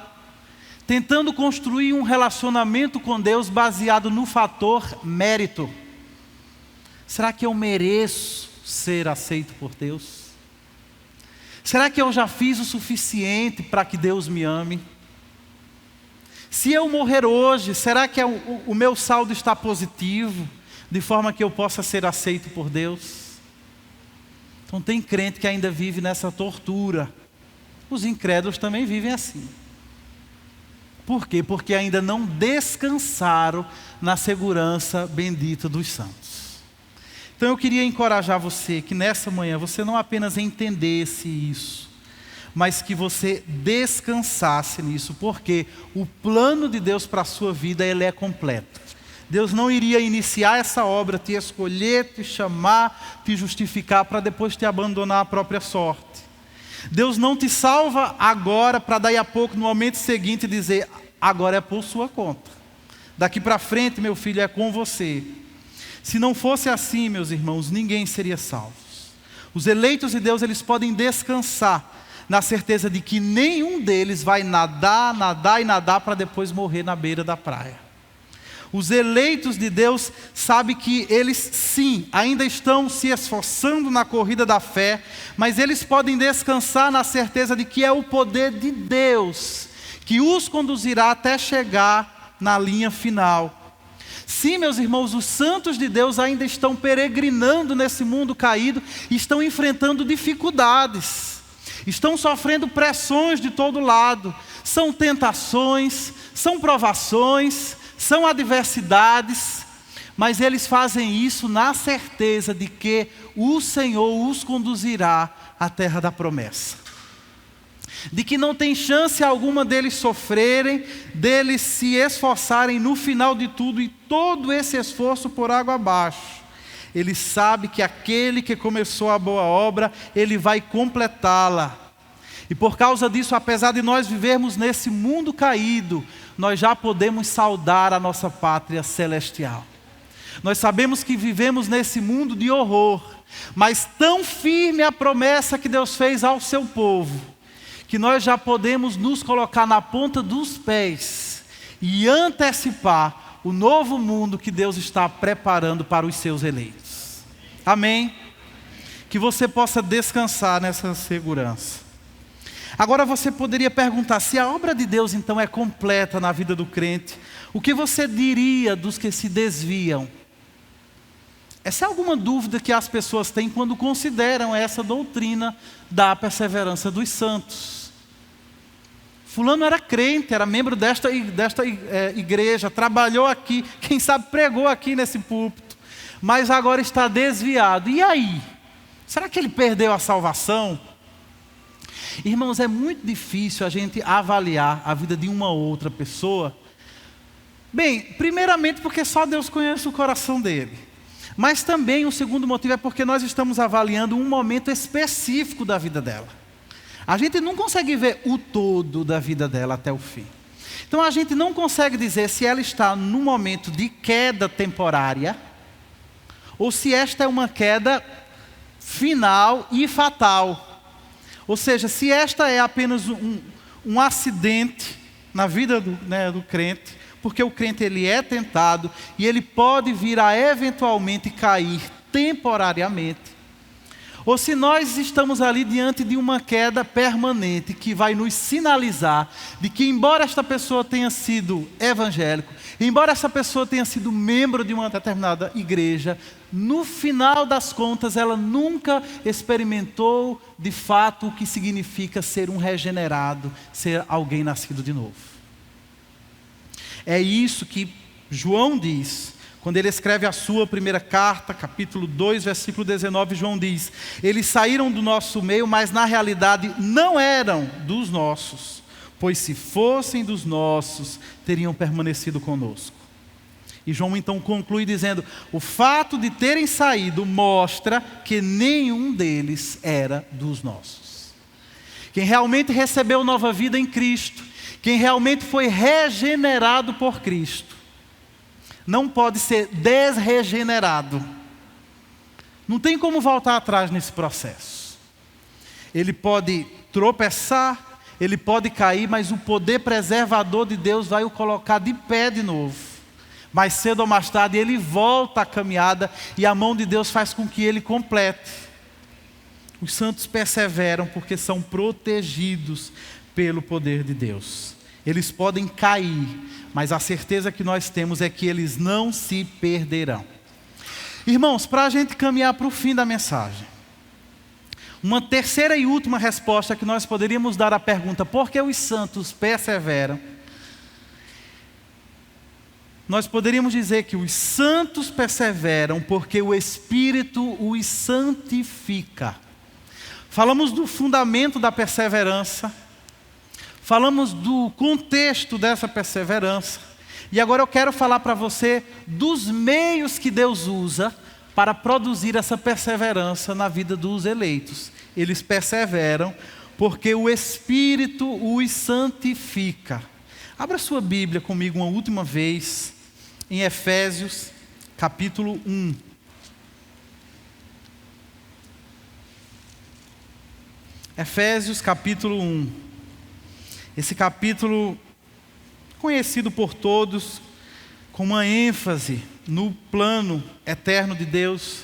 tentando construir um relacionamento com Deus baseado no fator mérito. Será que eu mereço ser aceito por Deus? Será que eu já fiz o suficiente para que Deus me ame? Se eu morrer hoje, será que o meu saldo está positivo, de forma que eu possa ser aceito por Deus? Então tem crente que ainda vive nessa tortura. Os incrédulos também vivem assim. Por quê? Porque ainda não descansaram na segurança bendita dos santos. Então eu queria encorajar você que nessa manhã você não apenas entendesse isso, mas que você descansasse nisso, porque o plano de Deus para a sua vida, ele é completo. Deus não iria iniciar essa obra, te escolher, te chamar, te justificar para depois te abandonar à própria sorte. Deus não te salva agora para daí a pouco, no momento seguinte, dizer: agora é por sua conta. Daqui para frente, meu filho, é com você. Se não fosse assim, meus irmãos, ninguém seria salvo. Os eleitos de Deus, eles podem descansar na certeza de que nenhum deles vai nadar para depois morrer na beira da praia. Os eleitos de Deus sabem que eles sim, ainda estão se esforçando na corrida da fé, mas eles podem descansar na certeza de que é o poder de Deus que os conduzirá até chegar na linha final. Sim, meus irmãos, os santos de Deus ainda estão peregrinando nesse mundo caído, estão enfrentando dificuldades, estão sofrendo pressões de todo lado, são tentações, são provações, são adversidades, mas eles fazem isso na certeza de que o Senhor os conduzirá à terra da promessa. De que não tem chance alguma deles sofrerem, deles se esforçarem no final de tudo, e todo esse esforço por água abaixo. Ele sabe que aquele que começou a boa obra, ele vai completá-la. E por causa disso, apesar de nós vivermos nesse mundo caído, nós já podemos saudar a nossa pátria celestial. Nós sabemos que vivemos nesse mundo de horror, mas tão firme a promessa que Deus fez ao seu povo, que nós já podemos nos colocar na ponta dos pés e antecipar o novo mundo que Deus está preparando para os seus eleitos. Amém? Que você possa descansar nessa segurança. Agora você poderia perguntar, se a obra de Deus então é completa na vida do crente, o que você diria dos que se desviam? Essa é alguma dúvida que as pessoas têm quando consideram essa doutrina da perseverança dos santos. Fulano era crente, era membro desta igreja, trabalhou aqui, quem sabe pregou aqui nesse púlpito, mas agora está desviado. E aí? Será que ele perdeu a salvação? Irmãos, é muito difícil a gente avaliar a vida de uma outra pessoa. Bem, primeiramente porque só Deus conhece o coração dele. Mas também o segundo motivo é porque nós estamos avaliando um momento específico da vida dela. A gente não consegue ver o todo da vida dela até o fim. Então a gente não consegue dizer se ela está num momento de queda temporária ou se esta é uma queda final e fatal. Ou seja, se esta é apenas um acidente na vida do crente, porque o crente ele é tentado e ele pode vir a eventualmente cair temporariamente, ou se nós estamos ali diante de uma queda permanente que vai nos sinalizar de que, embora esta pessoa tenha sido evangélico, embora essa pessoa tenha sido membro de uma determinada igreja, no final das contas ela nunca experimentou de fato o que significa ser um regenerado, ser alguém nascido de novo. É isso que João diz, quando ele escreve a sua primeira carta, capítulo 2, versículo 19, João diz: eles saíram do nosso meio, mas na realidade não eram dos nossos, pois se fossem dos nossos, teriam permanecido conosco. E João então conclui dizendo: o fato de terem saído mostra que nenhum deles era dos nossos. Quem realmente recebeu nova vida em Cristo, quem realmente foi regenerado por Cristo, não pode ser desregenerado. Não tem como voltar atrás nesse processo. Ele pode tropeçar, ele pode cair, mas o poder preservador de Deus vai o colocar de pé de novo. Mais cedo ou mais tarde ele volta à caminhada e a mão de Deus faz com que ele complete. Os santos perseveram porque são protegidos pelo poder de Deus. Eles podem cair, mas a certeza que nós temos é que eles não se perderão. Irmãos, para a gente caminhar para o fim da mensagem, uma terceira e última resposta que nós poderíamos dar à pergunta: por que os santos perseveram? Nós poderíamos dizer que os santos perseveram porque o Espírito os santifica. Falamos do fundamento da perseverança, falamos do contexto dessa perseverança, e agora eu quero falar para você dos meios que Deus usa para produzir essa perseverança na vida dos eleitos. Eles perseveram porque o Espírito os santifica. Abra sua Bíblia comigo uma última vez, em Efésios, capítulo 1. Efésios, capítulo 1. Esse capítulo, conhecido por todos, com uma ênfase no plano eterno de Deus,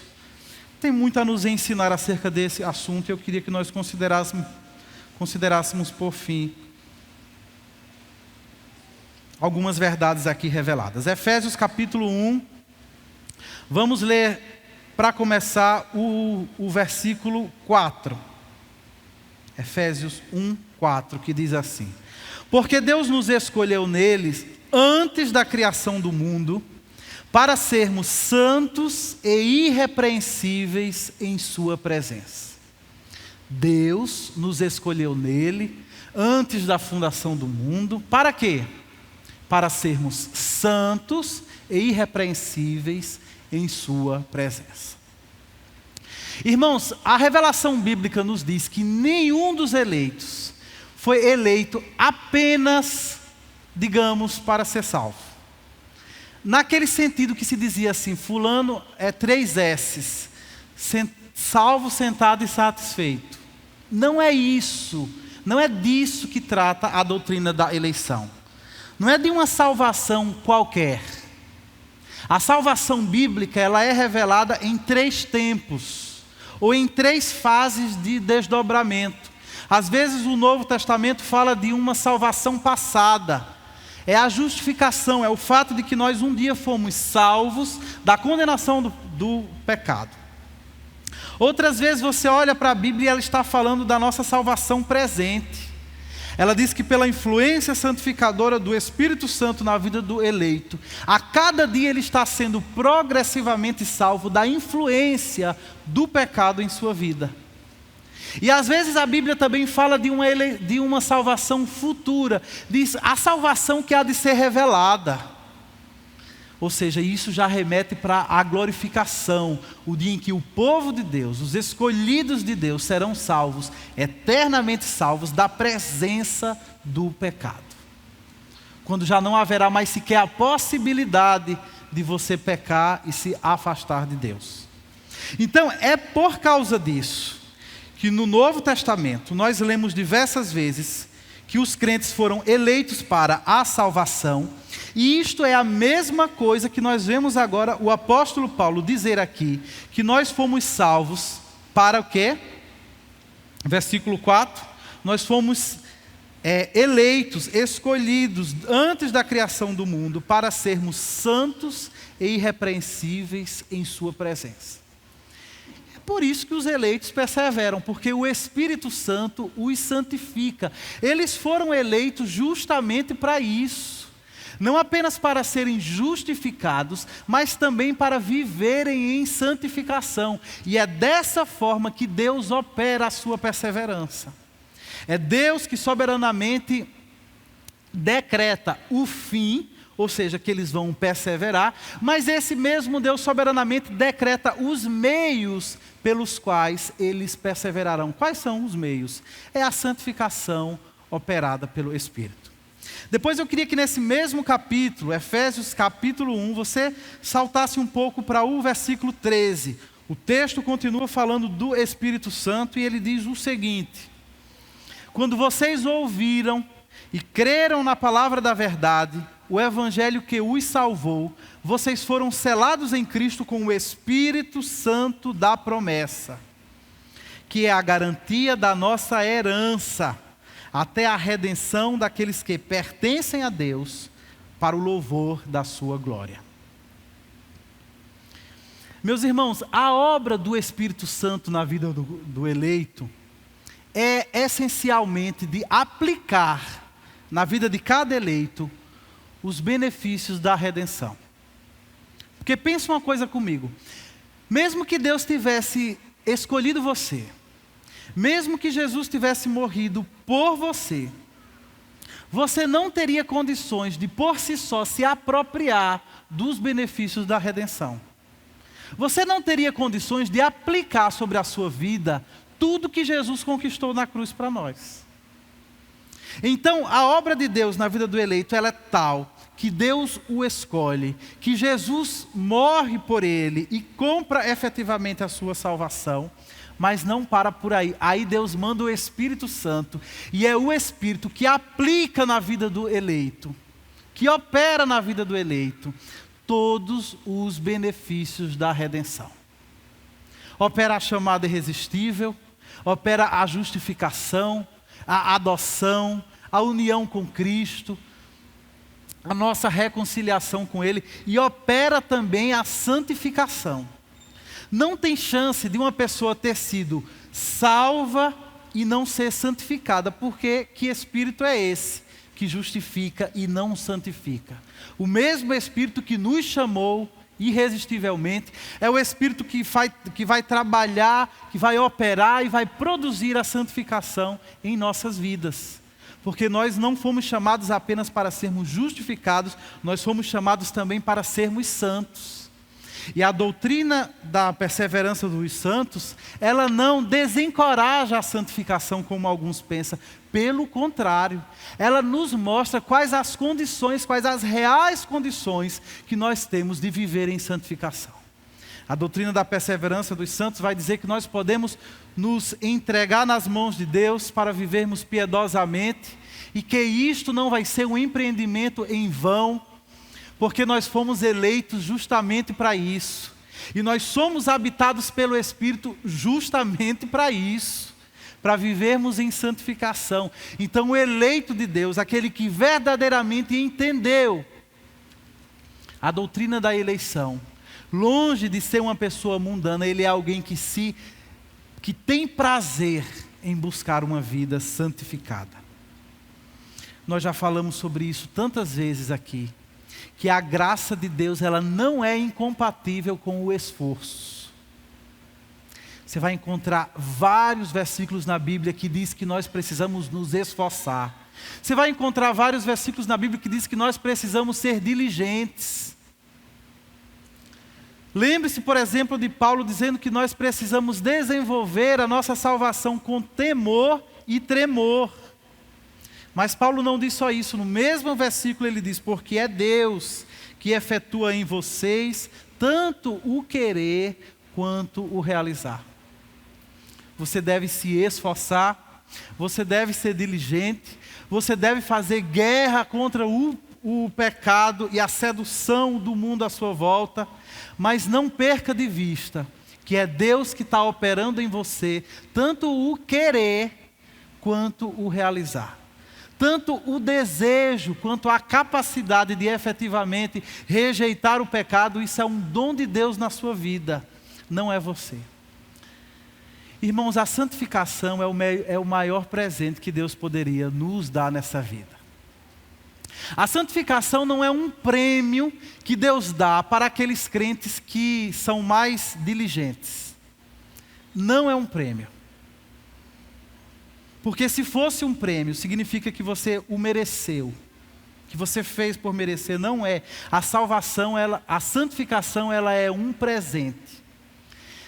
tem muito a nos ensinar acerca desse assunto. Eu queria que nós considerássemos por fim algumas verdades aqui reveladas. Efésios capítulo 1, vamos ler para começar o versículo 4. Efésios 1, 4, que diz assim: porque Deus nos escolheu neles antes da criação do mundo, para sermos santos e irrepreensíveis em sua presença. Deus nos escolheu nele antes da fundação do mundo, para quê? Para sermos santos e irrepreensíveis em sua presença. Irmãos, a revelação bíblica nos diz que nenhum dos eleitos foi eleito apenas, digamos, para ser salvo. Naquele sentido que se dizia assim, fulano é 3 S's, salvo, sentado e satisfeito. Não é isso, não é disso que trata a doutrina da eleição. Não é de uma salvação qualquer. A salvação bíblica, ela é revelada em 3 tempos, ou em 3 fases de desdobramento. Às vezes o Novo Testamento fala de uma salvação passada. É a justificação, é o fato de que nós um dia fomos salvos da condenação do pecado. Outras vezes você olha para a Bíblia e ela está falando da nossa salvação presente. Ela diz que pela influência santificadora do Espírito Santo na vida do eleito, a cada dia ele está sendo progressivamente salvo da influência do pecado em sua vida. E às vezes a Bíblia também fala de uma salvação futura, diz a salvação que há de ser revelada. Ou seja, isso já remete para a glorificação, o dia em que o povo de Deus, os escolhidos de Deus serão salvos, eternamente salvos da presença do pecado. Quando já não haverá mais sequer a possibilidade de você pecar e se afastar de Deus. Então é por causa disso que no Novo Testamento nós lemos diversas vezes que os crentes foram eleitos para a salvação, e isto é a mesma coisa que nós vemos agora o apóstolo Paulo dizer aqui, que nós fomos salvos para o quê? Versículo 4, nós fomos eleitos, escolhidos antes da criação do mundo para sermos santos e irrepreensíveis em sua presença. Por isso que os eleitos perseveram, porque o Espírito Santo os santifica. Eles foram eleitos justamente para isso. Não apenas para serem justificados, mas também para viverem em santificação. E é dessa forma que Deus opera a sua perseverança. É Deus que soberanamente decreta o fim, ou seja, que eles vão perseverar, mas esse mesmo Deus soberanamente decreta os meios pelos quais eles perseverarão. Quais são os meios? É a santificação operada pelo Espírito. Depois eu queria que nesse mesmo capítulo, Efésios capítulo 1, você saltasse um pouco para o versículo 13. O texto continua falando do Espírito Santo e ele diz o seguinte: quando vocês ouviram e creram na palavra da verdade, o evangelho que os salvou, vocês foram selados em Cristo com o Espírito Santo da promessa, que é a garantia da nossa herança, até a redenção daqueles que pertencem a Deus, para o louvor da sua glória. Meus irmãos, a obra do Espírito Santo na vida do eleito é essencialmente de aplicar na vida de cada eleito os benefícios da redenção. Porque pensa uma coisa comigo, mesmo que Deus tivesse escolhido você, mesmo que Jesus tivesse morrido por você, você não teria condições de por si só se apropriar dos benefícios da redenção. Você não teria condições de aplicar sobre a sua vida tudo que Jesus conquistou na cruz para nós. Então, a obra de Deus na vida do eleito, ela é tal que Deus o escolhe, que Jesus morre por ele e compra efetivamente a sua salvação, mas não para por aí. Aí Deus manda o Espírito Santo, e é o Espírito que aplica na vida do eleito, que opera na vida do eleito, todos os benefícios da redenção. Opera a chamada irresistível, opera a justificação, a adoção, a união com Cristo, a nossa reconciliação com Ele, e opera também a santificação. Não tem chance de uma pessoa ter sido salva e não ser santificada, porque que Espírito é esse que justifica e não santifica? O mesmo Espírito que nos chamou irresistivelmente é o Espírito que vai trabalhar, que vai operar e vai produzir a santificação em nossas vidas. Porque nós não fomos chamados apenas para sermos justificados, nós fomos chamados também para sermos santos. E a doutrina da perseverança dos santos, ela não desencoraja a santificação como alguns pensam. Pelo contrário, ela nos mostra quais as condições, quais as reais condições que nós temos de viver em santificação. A doutrina da perseverança dos santos vai dizer que nós podemos nos entregar nas mãos de Deus para vivermos piedosamente e que isto não vai ser um empreendimento em vão, porque nós fomos eleitos justamente para isso. E nós somos habitados pelo Espírito justamente para isso, para vivermos em santificação. Então o eleito de Deus, aquele que verdadeiramente entendeu a doutrina da eleição, longe de ser uma pessoa mundana, ele é alguém que tem prazer em buscar uma vida santificada. Nós já falamos sobre isso tantas vezes aqui, que a graça de Deus ela não é incompatível com o esforço. Você vai encontrar vários versículos na Bíblia que diz que nós precisamos nos esforçar. Você vai encontrar vários versículos na Bíblia que diz que nós precisamos ser diligentes. Lembre-se, por exemplo, de Paulo dizendo que nós precisamos desenvolver a nossa salvação com temor e tremor. Mas Paulo não diz só isso. No mesmo versículo ele diz: porque é Deus que efetua em vocês tanto o querer quanto o realizar. Você deve se esforçar, você deve ser diligente, você deve fazer guerra contra o pecado e a sedução do mundo à sua volta, mas não perca de vista que é Deus que está operando em você, tanto o querer quanto o realizar. Tanto o desejo quanto a capacidade de efetivamente rejeitar o pecado, isso é um dom de Deus na sua vida, não é você. Irmãos, a santificação é o maior presente que Deus poderia nos dar nessa vida. A santificação não é um prêmio que Deus dá para aqueles crentes que são mais diligentes. Não é um prêmio. Porque se fosse um prêmio, significa que você o mereceu, que você fez por merecer. Não é. A salvação, a santificação, ela é um presente.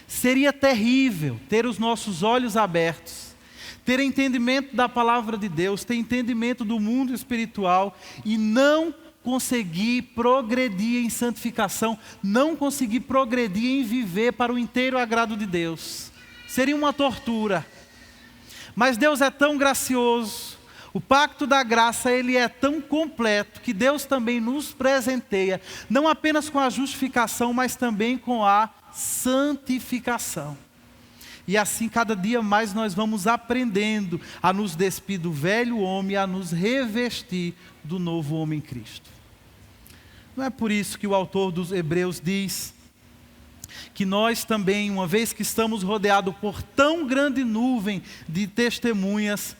Seria terrível ter os nossos olhos abertos, ter entendimento da palavra de Deus, ter entendimento do mundo espiritual e não conseguir progredir em santificação, não conseguir progredir em viver para o inteiro agrado de Deus. Seria uma tortura. Mas Deus é tão gracioso, o pacto da graça ele é tão completo, que Deus também nos presenteia, não apenas com a justificação, mas também com a santificação. E assim cada dia mais nós vamos aprendendo a nos despir do velho homem, a nos revestir do novo homem em Cristo. Não é por isso que o autor dos Hebreus diz que nós também, uma vez que estamos rodeados por tão grande nuvem de testemunhas,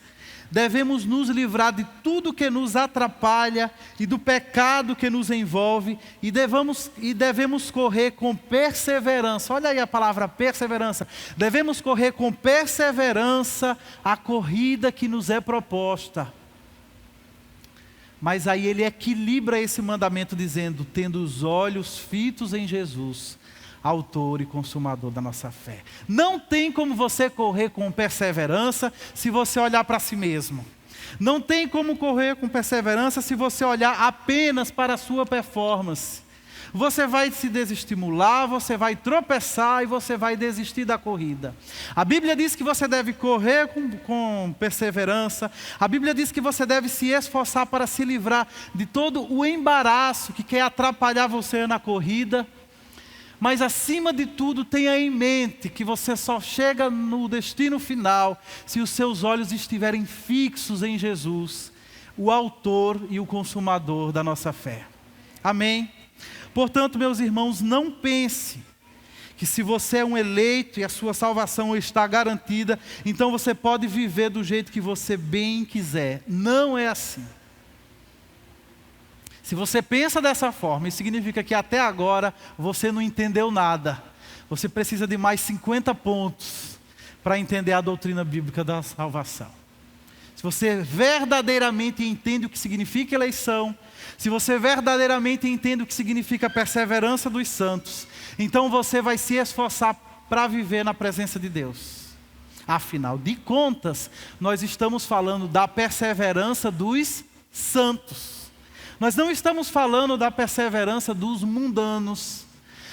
devemos nos livrar de tudo que nos atrapalha e do pecado que nos envolve e devemos correr com perseverança. Olha aí a palavra perseverança. Devemos correr com perseverança a corrida que nos é proposta. Mas aí ele equilibra esse mandamento dizendo: tendo os olhos fitos em Jesus, autor e consumador da nossa fé. Não tem como você correr com perseverança se você olhar para si mesmo. Não tem como correr com perseverança se você olhar apenas para a sua performance. Você vai se desestimular, você vai tropeçar e você vai desistir da corrida. A Bíblia diz que você deve correr com perseverança. A Bíblia diz que você deve se esforçar para se livrar de todo o embaraço que quer atrapalhar você na corrida. Mas acima de tudo, tenha em mente que você só chega no destino final se os seus olhos estiverem fixos em Jesus, o autor e o consumador da nossa fé. Amém? Portanto, meus irmãos, não pense que se você é um eleito e a sua salvação está garantida, então você pode viver do jeito que você bem quiser. Não é assim. Se você pensa dessa forma, isso significa que até agora você não entendeu nada. Você precisa de mais 50 pontos para entender a doutrina bíblica da salvação. Se você verdadeiramente entende o que significa eleição, se você verdadeiramente entende o que significa a perseverança dos santos, então você vai se esforçar para viver na presença de Deus. Afinal de contas, nós estamos falando da perseverança dos santos. Nós não estamos falando da perseverança dos mundanos,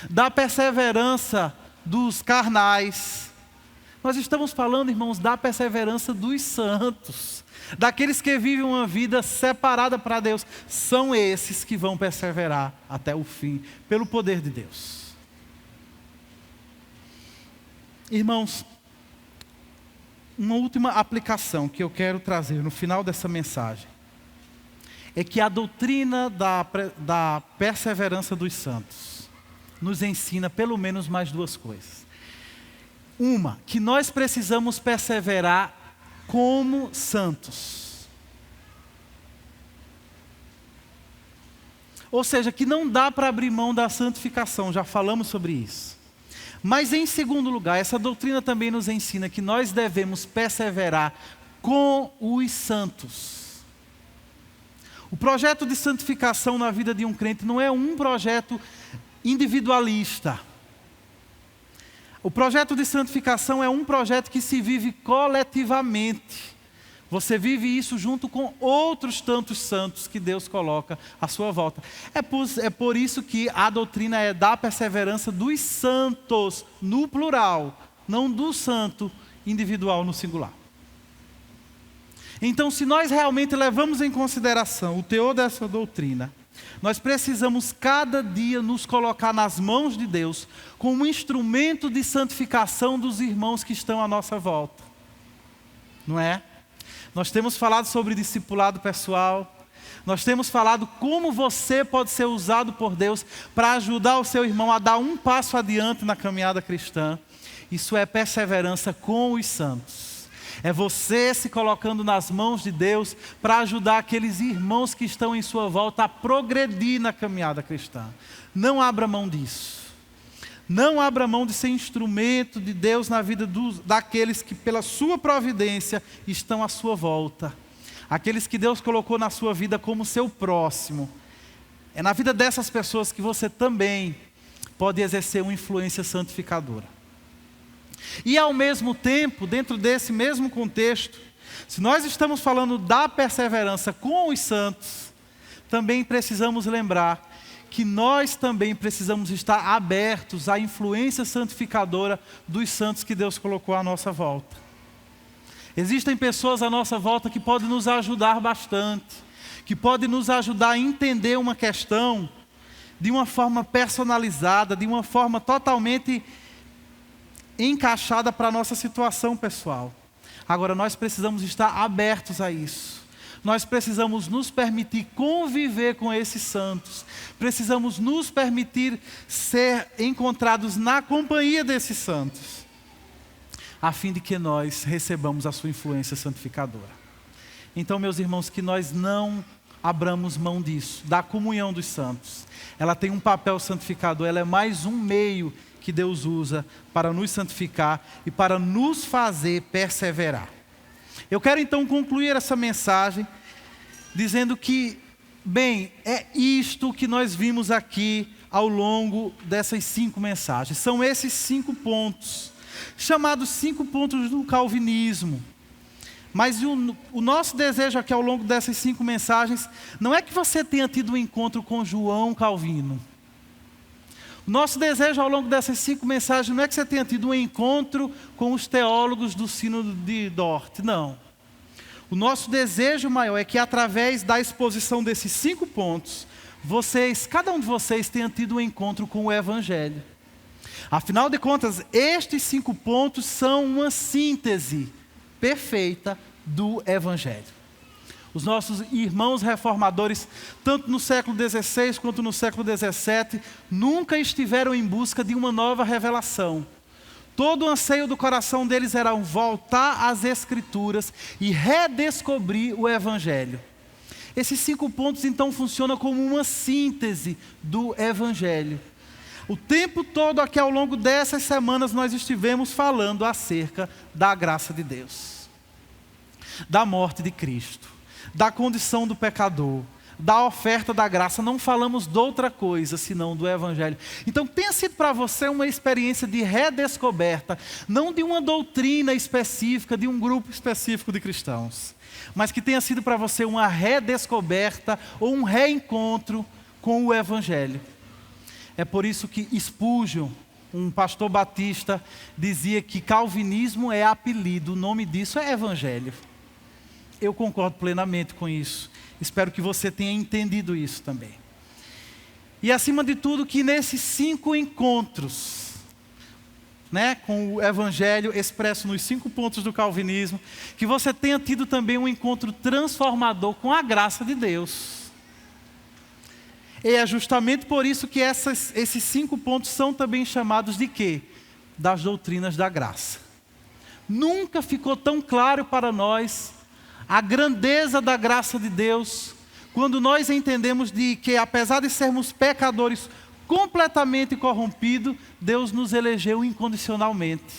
da perseverança dos carnais. Nós estamos falando, irmãos, da perseverança dos santos, daqueles que vivem uma vida separada para Deus. São esses que vão perseverar até o fim, pelo poder de Deus. Irmãos, uma última aplicação que eu quero trazer no final dessa mensagem é que a doutrina da perseverança dos santos nos ensina pelo menos mais duas coisas. Uma, que nós precisamos perseverar como santos. Ou seja, que não dá para abrir mão da santificação, já falamos sobre isso. Mas em segundo lugar, essa doutrina também nos ensina que nós devemos perseverar com os santos. O projeto de santificação na vida de um crente não é um projeto individualista. O projeto de santificação é um projeto que se vive coletivamente. Você vive isso junto com outros tantos santos que Deus coloca à sua volta. É por isso que a doutrina é da perseverança dos santos, no plural, não do santo individual no singular. Então, se nós realmente levamos em consideração o teor dessa doutrina, nós precisamos cada dia nos colocar nas mãos de Deus como um instrumento de santificação dos irmãos que estão à nossa volta. Não é? Nós temos falado sobre discipulado pessoal. Nós temos falado como você pode ser usado por Deus para ajudar o seu irmão a dar um passo adiante na caminhada cristã. Isso é perseverança com os santos. É você se colocando nas mãos de Deus para ajudar aqueles irmãos que estão em sua volta a progredir na caminhada cristã. Não abra mão disso. Não abra mão de ser instrumento de Deus na vida daqueles que pela sua providência estão à sua volta. Aqueles que Deus colocou na sua vida como seu próximo. É na vida dessas pessoas que você também pode exercer uma influência santificadora. E ao mesmo tempo, dentro desse mesmo contexto, se nós estamos falando da perseverança com os santos, também precisamos lembrar que nós também precisamos estar abertos à influência santificadora dos santos que Deus colocou à nossa volta. Existem pessoas à nossa volta que podem nos ajudar bastante, que podem nos ajudar a entender uma questão de uma forma personalizada, de uma forma totalmente encaixada para a nossa situação pessoal. Agora, nós precisamos estar abertos a isso. Nós precisamos nos permitir conviver com esses santos. Precisamos nos permitir ser encontrados na companhia desses santos, a fim de que nós recebamos a sua influência santificadora. Então, meus irmãos, que nós não abramos mão disso, da comunhão dos santos. Ela tem um papel santificador, ela é mais um meio que Deus usa para nos santificar e para nos fazer perseverar. Eu quero então concluir essa mensagem dizendo que, bem, é isto que nós vimos aqui ao longo dessas 5 mensagens. São esses 5 pontos, chamados 5 pontos do calvinismo. Mas o nosso desejo aqui ao longo dessas 5 mensagens não é que você tenha tido um encontro com João Calvino. O nosso desejo ao longo dessas 5 mensagens não é que você tenha tido um encontro com os teólogos do Sínodo de Dort, não. O nosso desejo maior é que através da exposição desses 5 pontos, cada um de vocês tenha tido um encontro com o Evangelho. Afinal de contas, estes 5 pontos são uma síntese perfeita do Evangelho. Os nossos irmãos reformadores, tanto no século XVI quanto no século XVII, nunca estiveram em busca de uma nova revelação. Todo o anseio do coração deles era voltar às Escrituras e redescobrir o Evangelho. Esses 5 pontos, então, funcionam como uma síntese do Evangelho. O tempo todo aqui ao longo dessas semanas nós estivemos falando acerca da graça de Deus, da morte de Cristo, da condição do pecador, da oferta da graça, não falamos de outra coisa senão do Evangelho. Então tenha sido para você uma experiência de redescoberta, não de uma doutrina específica, de um grupo específico de cristãos, mas que tenha sido para você uma redescoberta ou um reencontro com o Evangelho. É por isso que Spurgeon, um pastor batista, dizia que calvinismo é apelido, o nome disso é Evangelho. Eu concordo plenamente com isso. Espero que você tenha entendido isso também. E acima de tudo, que nesses 5 encontros, com o Evangelho expresso nos 5 pontos do calvinismo, que você tenha tido também um encontro transformador com a graça de Deus. E é justamente por isso que esses 5 pontos são também chamados de quê? Das doutrinas da graça. Nunca ficou tão claro para nós a grandeza da graça de Deus, quando nós entendemos de que, apesar de sermos pecadores completamente corrompidos, Deus nos elegeu incondicionalmente.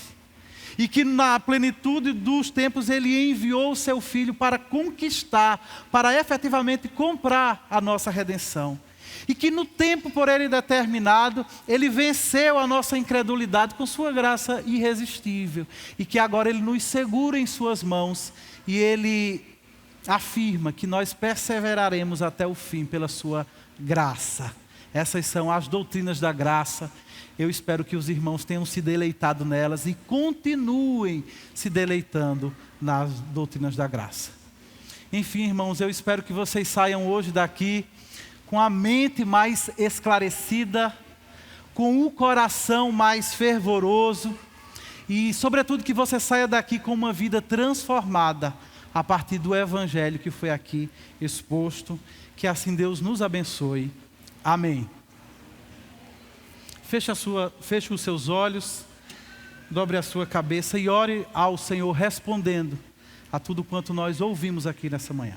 E que na plenitude dos tempos Ele enviou o Seu Filho para conquistar, para efetivamente comprar a nossa redenção. E que no tempo por Ele determinado, Ele venceu a nossa incredulidade com Sua graça irresistível. E que agora Ele nos segura em Suas mãos. E Ele afirma que nós perseveraremos até o fim pela Sua graça. Essas são as doutrinas da graça. Eu espero que os irmãos tenham se deleitado nelas e continuem se deleitando nas doutrinas da graça. Enfim, irmãos, eu espero que vocês saiam hoje daqui com a mente mais esclarecida, com o coração mais fervoroso e, sobretudo, que você saia daqui com uma vida transformada a partir do Evangelho que foi aqui exposto. Que assim Deus nos abençoe. Amém. Feche os seus olhos, dobre a sua cabeça e ore ao Senhor respondendo a tudo quanto nós ouvimos aqui nessa manhã.